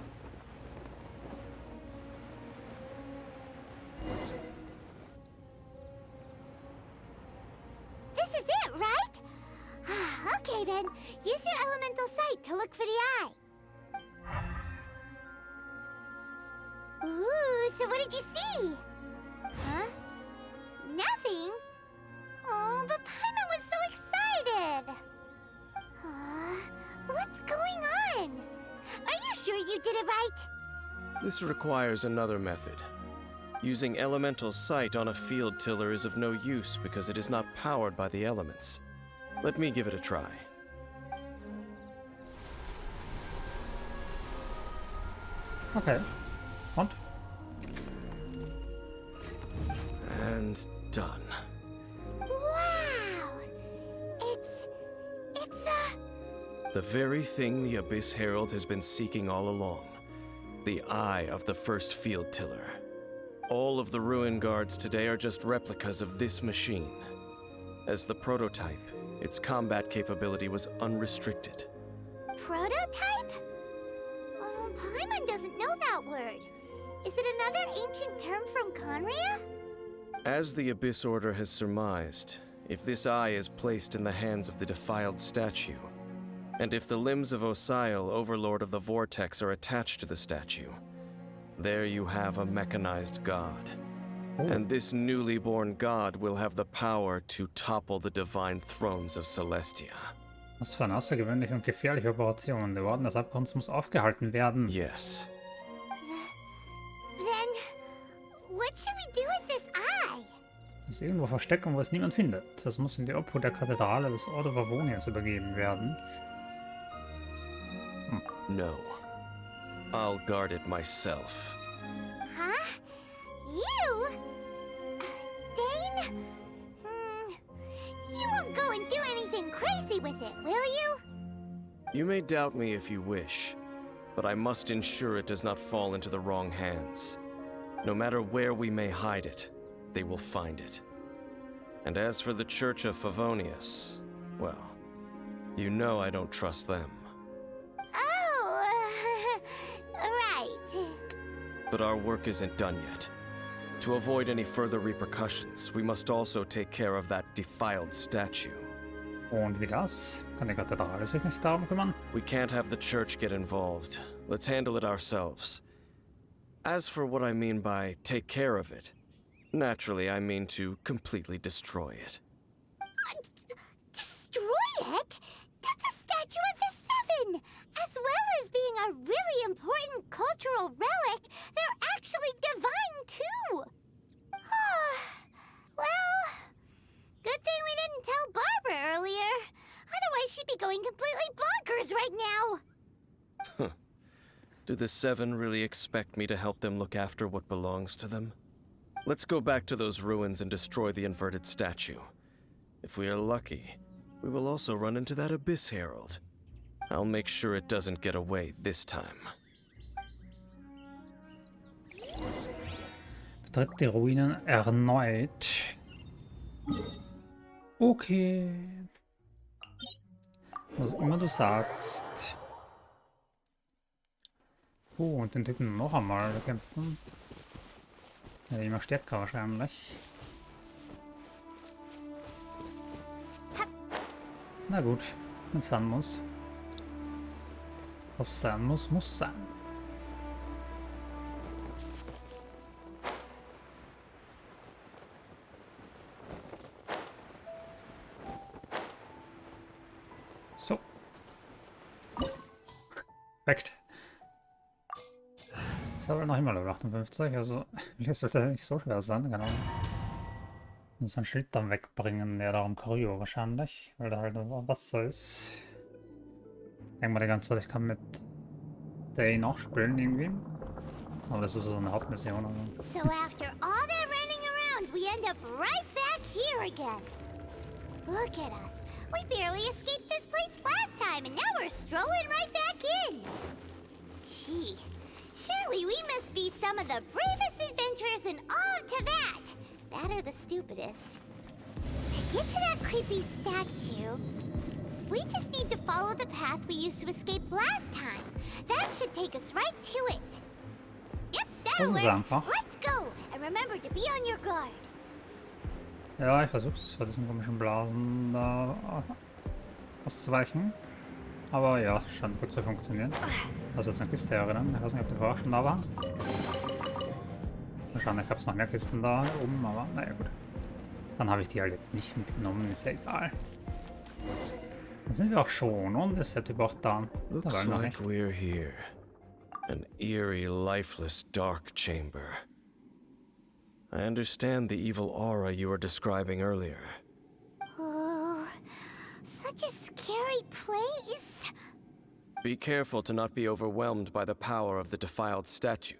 S3: This is it, right? Okay then, use your elemental sight to look for the eye. Ooh, so what did you see? Huh? Nothing? Oh, but Paimon was so excited! What's going on? Are you sure you did it right?
S6: This requires another method. Using elemental sight on a field tiller is of no use because it is not powered by the elements. Let me give it a try.
S1: Okay. Und?
S6: And done.
S3: Wow! It's
S6: The very thing the Abyss Herald has been seeking all along. The eye of the first field tiller. All of the ruin guards today are just replicas of this machine. As the prototype, its combat capability was unrestricted.
S3: Prototype? Oh, Paimon doesn't know that word. Is it another ancient term from Conria?
S6: As the Abyss Order has surmised, if this eye is placed in the hands of the defiled statue, and if the limbs of Osiel, Overlord of the Vortex, are attached to the statue, there you have a mechanized god. And this newly born god will have the power to topple the divine thrones of Celestia.
S1: Was für eine außergewöhnliche und gefährliche Operation. Der Orden des Abgrunds muss aufgehalten werden.
S6: Yes.
S3: Then, what should we do with this eye?
S1: Es ist irgendwo verstecken, wo es niemand findet. Das muss in die Obhut der Kathedrale des Ordo Favoniens übergeben werden.
S6: No. I'll guard it myself.
S3: Huh? You? Dane? You won't go and do anything crazy with it, will you?
S6: You may doubt me if you wish, but I must ensure it does not fall into the wrong hands. No matter where we may hide it, they will find it. And as for the Church of Favonius, well, you know I don't trust them.
S3: Oh, right.
S6: But our work isn't done yet. To avoid any further repercussions, we must also take care of that defiled statue.
S1: Und wie das? Kann die Kathedrale sich nicht darum kümmern?
S6: We can't have the church get involved. Let's handle it ourselves. As for what I mean by take care of it, naturally I mean to completely destroy it.
S3: Destroy it? That's a statue of the Seven! As well as being a really important cultural relic, they're actually divine too! Well, good thing we didn't tell Barbara earlier. Otherwise she'd be going completely bonkers right now!
S6: Do the Seven really expect me to help them look after what belongs to them? Let's go back to those ruins and destroy the inverted statue. If we are lucky, we will also run into that Abyss Herald. I'll make sure it doesn't get away this time.
S1: Betritt die Ruinen erneut. Okay. Was immer du sagst. Oh, und den Typen noch einmal bekämpfen. Ja, immer stärker wahrscheinlich. Na gut, wenn es sein muss. Was sein muss, muss sein. So. Perfekt. Ist aber noch immer Level 58, also das sollte nicht so schwer sein, genau. Muss ein Schild dann wegbringen, der da am Kryo wahrscheinlich, weil da halt noch Wasser ist. Ich denke mal die ganze Zeit, ich kann mit der nachspielen irgendwie. Aber das ist so eine Hauptmission. Also.
S3: So after all that running around, we end up right back here again. Look at us. We barely escaped this place last time, and now we're strolling right back in. Gee, surely we must be some of the bravest adventurers in all of Teyvat. That or the stupidest. To get to that creepy statue, we just need to follow the path we used to escape last time. That should take us right to it. Yep, that'll work. Let's go, and remember to be on your guard.
S1: Ja, ich versuch's vor diesen komischen Blasen da auszuweichen. Aber ja, scheint gut zu funktionieren. Also jetzt eine Kiste erinnern. Ich weiß nicht, ob die vorher schon da war. Wahrscheinlich gab es noch mehr Kisten da oben, aber naja gut. Dann habe ich die halt jetzt nicht mitgenommen, ist ja egal. Dann sind wir auch schon und ist der Typ auch da.
S6: Looks like we're here. An eerie, lifeless, dark chamber. I understand the evil aura you were describing earlier.
S3: Oh, such a scary place.
S6: Be careful to not be overwhelmed by the power of the defiled statue.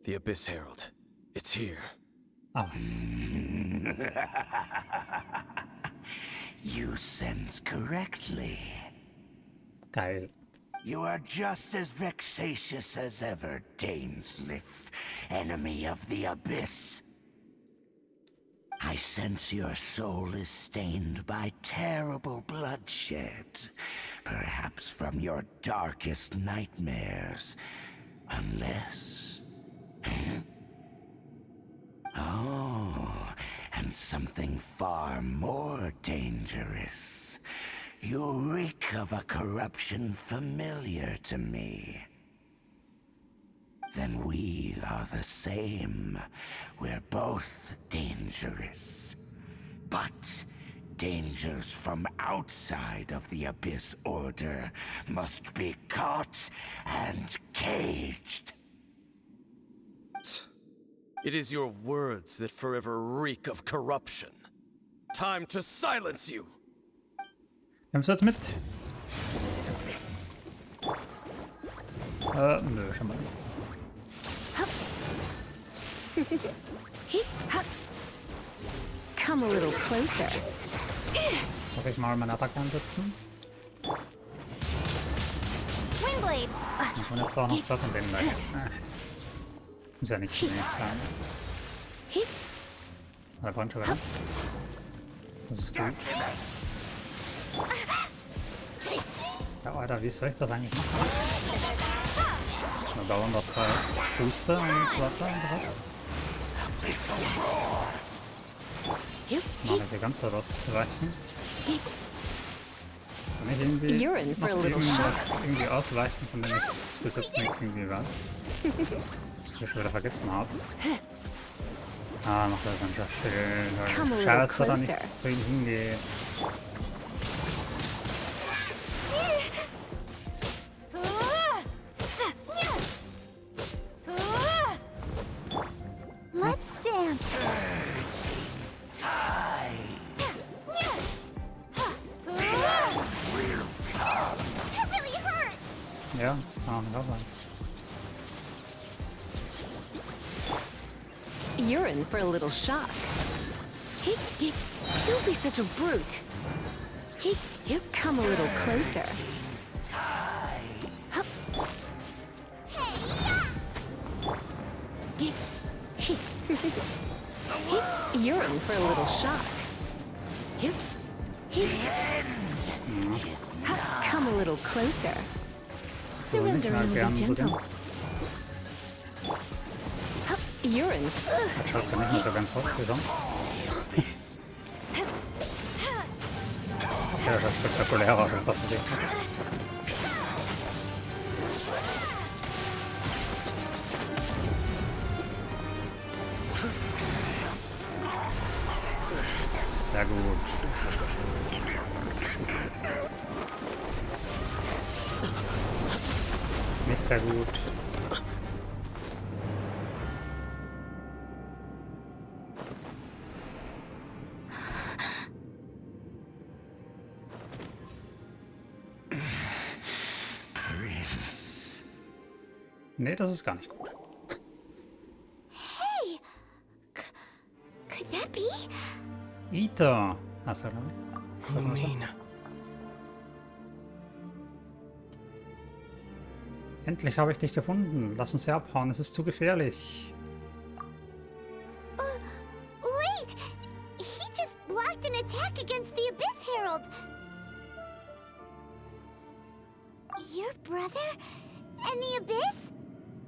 S6: The Abyss Herald. It's here.
S10: You sense correctly.
S1: Geil.
S10: You are just as vexatious as ever, Dainsmith, enemy of the Abyss. I sense your soul is stained by terrible bloodshed, perhaps from your darkest nightmares, unless... Oh, and something far more dangerous. You reek of a corruption familiar to me. Then we are the same. We're both dangerous. But dangers from outside of the Abyss Order must be caught and caged.
S6: It is your words that forever reek of corruption. Time to silence you!
S1: Nimmst du jetzt mit? Nö, schon mal.
S7: Come a little closer.
S1: Soll ich mal meine Attacke einsetzen?
S3: Windblade.
S1: Ich kann jetzt auch noch zwei von denen weg. Muss ja nicht wenig sein. Der Punch wieder. Das ist gut. Ja, Alter, wie soll ich das eigentlich machen? Nur dauern das halt Booster und so weiter und so weiter. Mach ich die ganze Zeit was weichen. Kann ich irgendwie noch irgendwie ausweichen, von dem ich bis jetzt nichts irgendwie weiß. Was ich schon wieder vergessen habe. Ah, noch das ganze Schild, weil Scheiße da nicht zu ihm hingeht.
S11: Let's dance.
S3: That really hurt.
S1: Ja, kann auch nicht auch sein.
S7: You're in for a little shock. Don't be such a brute. Come a little closer. You're in for a little shock. Come a little closer. Surrendering will be gentle. You're in.
S1: Das schaut gar nicht mehr so ganz aus, wie sonst. Ja, das ist spektakulär aus, als das so geht. Sehr gut. Nicht sehr gut.
S10: Prince.
S1: Nee, das ist gar nicht gut.
S3: Hey! Could that be?
S1: Ita. Hast du noch?
S2: Lumine.
S1: Endlich habe ich dich gefunden. Lass uns abhauen, es ist zu gefährlich.
S3: Wait! He just blocked an attack against the Abyss Herald! Your brother? And the Abyss?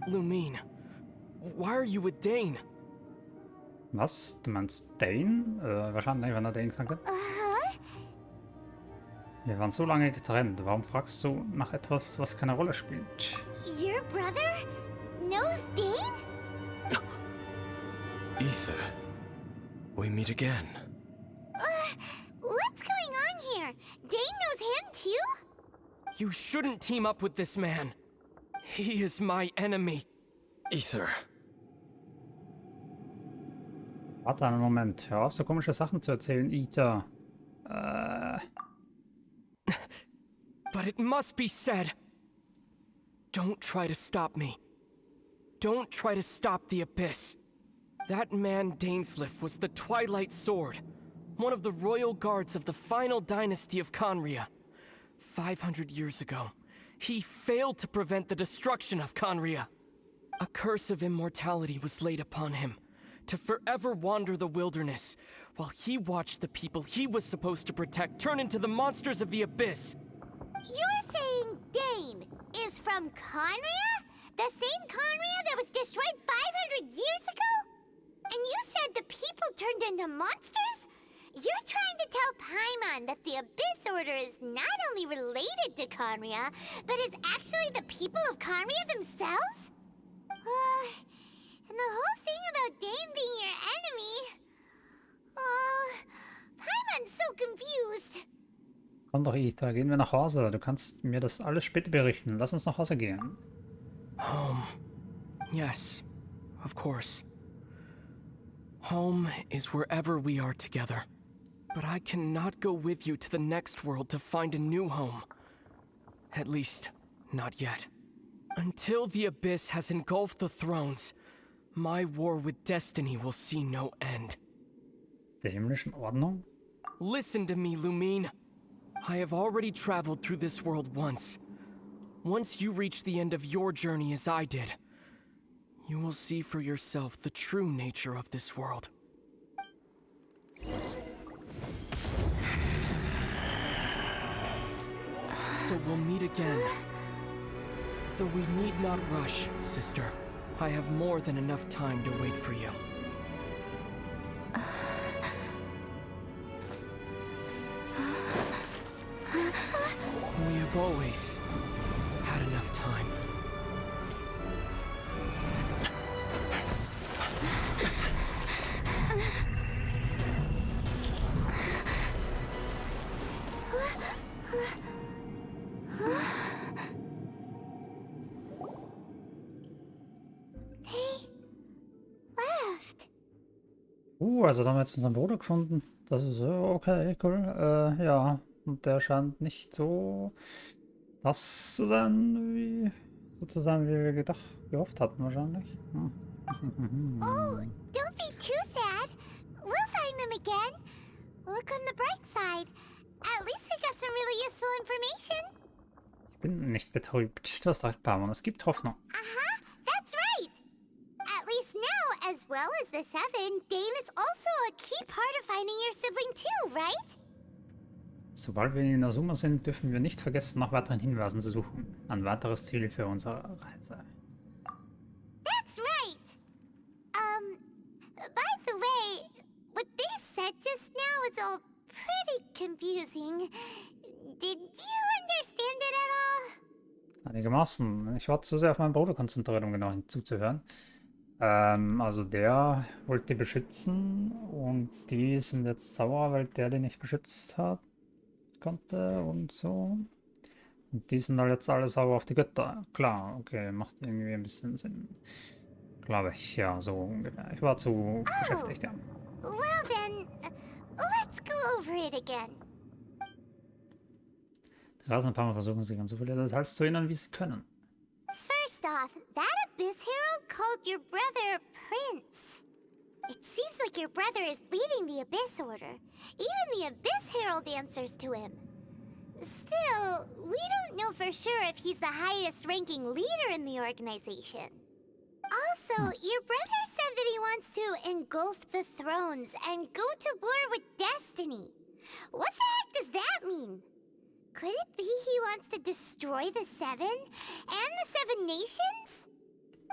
S14: Lumine, why are you with Dane?
S1: Was? Du meinst Dane? Wahrscheinlich, wenn er Dane kannte. Wir waren so lange getrennt. Warum fragst du nach etwas, was keine Rolle spielt?
S3: Your brother knows Dane?
S6: Ether, we meet again.
S3: What's going on here? Dane knows him too?
S14: You shouldn't team up with this man. He is my enemy.
S6: Ether.
S1: Warte einen Moment. Hör auf, so komische Sachen zu erzählen, Ita.
S14: But it must be said. Don't try to stop me. Don't try to stop the Abyss. That man Dainsliff was the Twilight Sword, one of the royal guards of the final dynasty of Conria. 500 years ago, he failed to prevent the destruction of Conria. A curse of immortality was laid upon him, to forever wander the wilderness, while he watched the people he was supposed to protect turn into the monsters of the Abyss.
S3: You're saying Dane is from Conria? The same Conria that was destroyed 500 years ago? And you said the people turned into monsters? You're trying to tell Paimon that the Abyss Order is not only related to Conria, but is actually the people of Conria themselves? And the whole thing about Dane being your enemy... Paimon's so confused.
S1: Komm doch, Ether, gehen wir nach Hause. Du kannst mir das alles später berichten. Lass uns nach Hause gehen.
S14: Home. Yes, of course. Home is wherever we are together. But I cannot go with you to the next world to find a new home. At least, not yet. Until the Abyss has engulfed the thrones, my war with destiny will see no end.
S1: Der himmlischen Ordnung?
S14: Listen to me, Lumine. I have already traveled through this world once. Once you reach the end of your journey as I did, you will see for yourself the true nature of this world. So we'll meet again. Though we need not rush, sister. I have more than enough time to wait for you. We have always had enough time.
S1: Also da haben wir jetzt unseren Bruder gefunden. Das ist okay, cool. Ja, und der scheint nicht so das zu sein, wie sozusagen, wie wir gehofft hatten wahrscheinlich. Hm.
S3: Oh, don't be too sad. We'll find them again. Look on the bright side. At least we got some really useful information.
S1: Ich bin nicht betrübt. Du hast recht, Paimon. Es gibt Hoffnung.
S3: That's right. At least now, as well as the Seven, Dane is also a key part of finding your sibling too, right?
S1: Sobald wir in Inazuma sind, dürfen wir nicht vergessen, nach weiteren Hinweisen zu suchen. Ein weiteres Ziel für unsere Reise.
S3: That's right. By the way, what they said just now is all pretty confusing. Did you understand it at all?
S1: Einigermaßen. Ich war zu sehr auf meinen Bruder konzentriert, um genau zuzuhören. Also der wollte die beschützen und die sind jetzt sauer, weil der die nicht beschützt hat, konnte und so. Und die sind halt jetzt alle sauer auf die Götter. Klar, okay, macht irgendwie ein bisschen Sinn. Glaube ich, ja, so ungefähr. Ich war zu beschäftigt, ja.
S3: Well then, let's go over it again.
S1: Die Rasen ein paar Mal versuchen, sich an so viele Details zu erinnern, wie sie können.
S3: First off, that Abyss Herald called your brother Prince. It seems like your brother is leading the Abyss Order. Even the Abyss Herald answers to him. Still, we don't know for sure if he's the highest ranking leader in the organization. Also, your brother said that he wants to engulf the thrones and go to war with destiny. What the heck does that mean? Could it be he wants to destroy the Seven and the Seven Nations?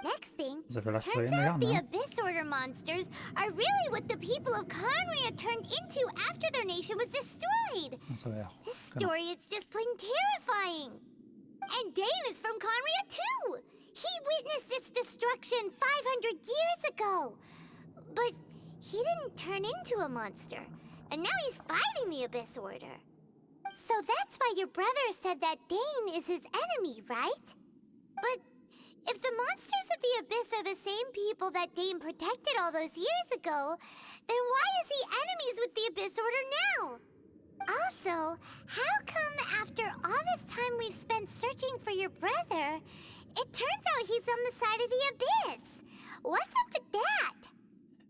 S3: Next thing, turns out the Abyss Order monsters are really what the people of Conria turned into after their nation was destroyed. This story is just plain terrifying. And Dane is from Conria too. He witnessed its destruction 500 years ago. But he didn't turn into a monster. And now he's fighting the Abyss Order. So that's why your brother said that Dane is his enemy, right? But if the monsters of the Abyss are the same people that Dane protected all those years ago, then why is he enemies with the Abyss Order now? Also, how come after all this time we've spent searching for your brother, it turns out he's on the side of the Abyss? What's up with that?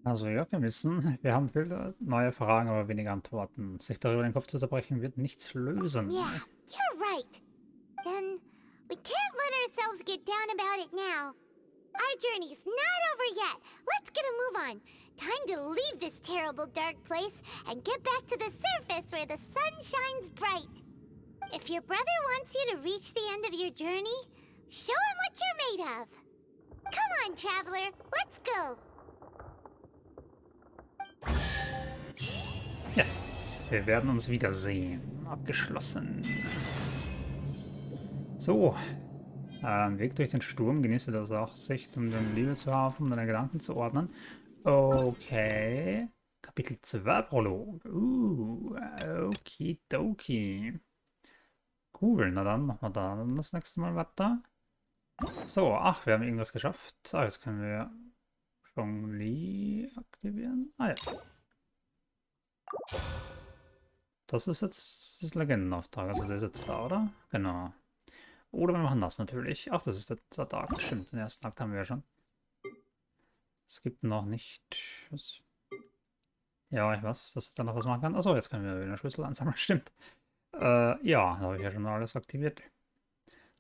S1: Also ja, wir wissen, wir haben viele neue Fragen, aber weniger Antworten. Sich darüber den Kopf zu zerbrechen, wird nichts lösen.
S3: Yeah, you're right. Then we can't let ourselves get down about it now. Our journey's not over yet. Let's get a move on. Time to leave this terrible dark place and get back to the surface where the sun shines bright. If your brother wants you to reach the end of your journey, show him what you're made of. Come on, traveler, let's go.
S1: Yes, wir werden uns wiedersehen. Abgeschlossen. So. Weg durch den Sturm. Genieße das Aussicht, um deine Liebe zu haben, um deine Gedanken zu ordnen. Okay. Kapitel 2 Prolog. Okidoki. Cool, na dann machen wir da dann das nächste Mal weiter. So, ach, wir haben irgendwas geschafft. Ah, jetzt können wir Zhongli aktivieren. Ah ja. Das ist jetzt das Legendenauftrag, also der ist jetzt da, oder? Genau. Oder wir machen das natürlich. Ach, das ist der zweite Akt, stimmt. Den ersten Akt haben wir ja schon. Es gibt noch nicht... Was? Ja, ich weiß, dass ich da noch was machen kann. Achso, jetzt können wir wieder Schlüssel ansammeln, stimmt. Ja, da habe ich ja schon alles aktiviert.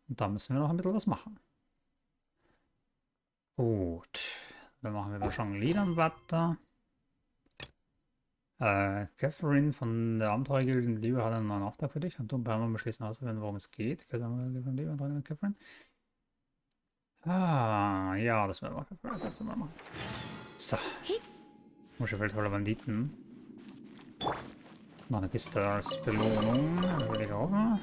S1: Und da müssen wir noch ein bisschen was machen. Gut. Dann machen wir da schon Liedern weiter. Catherine von der Abenteuergilde Liebe hat einen neuen Auftrag für dich und du und Bernhard beschließen auszuwählen, worum es geht. Catherine. Ah, ja, das werden wir das erste Mal machen. So. Muschelfeld voller Banditen. Noch eine Kiste als Belohnung. Das will ich auch mal.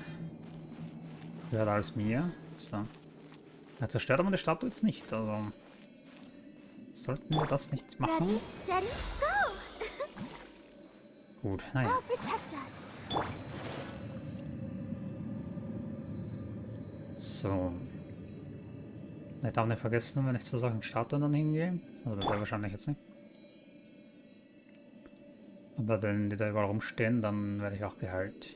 S1: Gehört alles mir. So. Ja, zerstört aber die Statue jetzt nicht, also. Sollten wir das nicht machen?
S3: Ready, steady, go!
S1: Gut, naja. So. Ich darf nicht vergessen, wenn ich zu solchen Statuen dann hingehe. Also das wäre wahrscheinlich jetzt nicht. Aber wenn die da überall rumstehen, dann werde ich auch geheilt.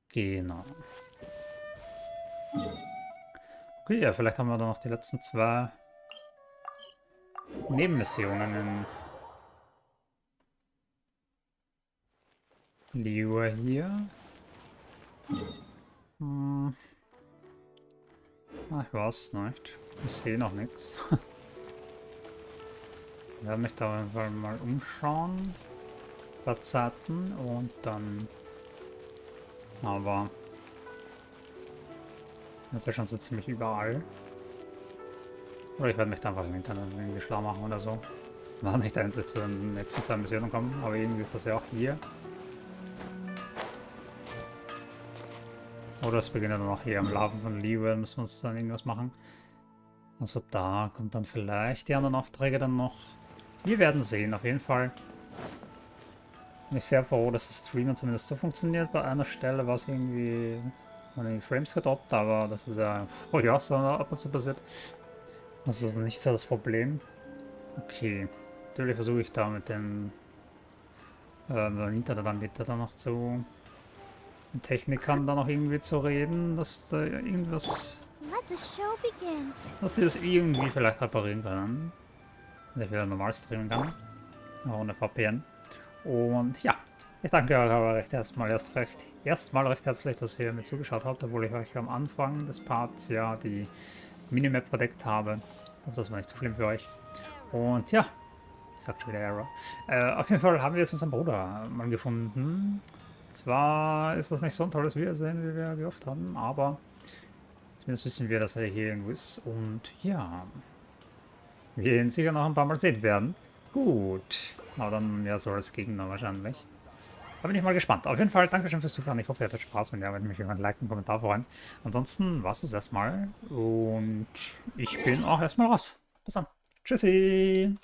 S1: Genau. Okay, ja, vielleicht haben wir dann noch die letzten 2 Nebenmissionen in Liu hier. Ach, ich weiß nicht. Ich sehe noch nichts. Ich werde mich da auf jeden Fall mal umschauen. Ein paar Zeiten und dann. Aber. Jetzt ist ja schon so ziemlich überall. Oder ich werde mich da einfach im Internet irgendwie schlau machen oder so. War nicht endlich zu den nächsten 2 Missionen kommen, aber irgendwie ist das ja auch hier. Oder es beginnt dann auch hier am Laven von Liyue, müssen wir uns dann irgendwas machen. Also da kommt dann vielleicht die anderen Aufträge dann noch. Wir werden sehen, auf jeden Fall. Bin ich sehr froh, dass das Streamen zumindest so funktioniert. Bei einer Stelle war es irgendwie die Frames gedroppt, aber das ist ja ja so ab und zu passiert. Also nicht so das Problem. Okay. Natürlich versuche ich da mit dem Internetanbieter dann noch zu den Technikern da noch irgendwie zu reden, dass da irgendwas, dass die das irgendwie vielleicht reparieren können. Dass ich wieder normal streamen kann. Ohne VPN. Und ja, ich danke euch aber erstmal recht herzlich, dass ihr mir zugeschaut habt, obwohl ich euch am Anfang des Parts ja die Minimap verdeckt habe. Ich hoffe, das war nicht zu schlimm für euch. Und ja, ich sag schon wieder Error. Auf jeden Fall haben wir jetzt unseren Bruder mal gefunden. Zwar ist das nicht so ein tolles Wiedersehen, wie wir gehofft haben, aber zumindest wissen wir, dass er hier irgendwo ist. Und ja, wir ihn sicher noch ein paar Mal sehen werden. Gut, aber dann ja so als Gegner wahrscheinlich. Da bin ich mal gespannt. Auf jeden Fall, Dankeschön fürs Zuschauen. Ich hoffe, ihr hattet Spaß. Wenn ja, würde mich über ein Like und einen Kommentar freuen. Ansonsten war es das erstmal. Und ich bin auch erstmal raus. Bis dann. Tschüssi.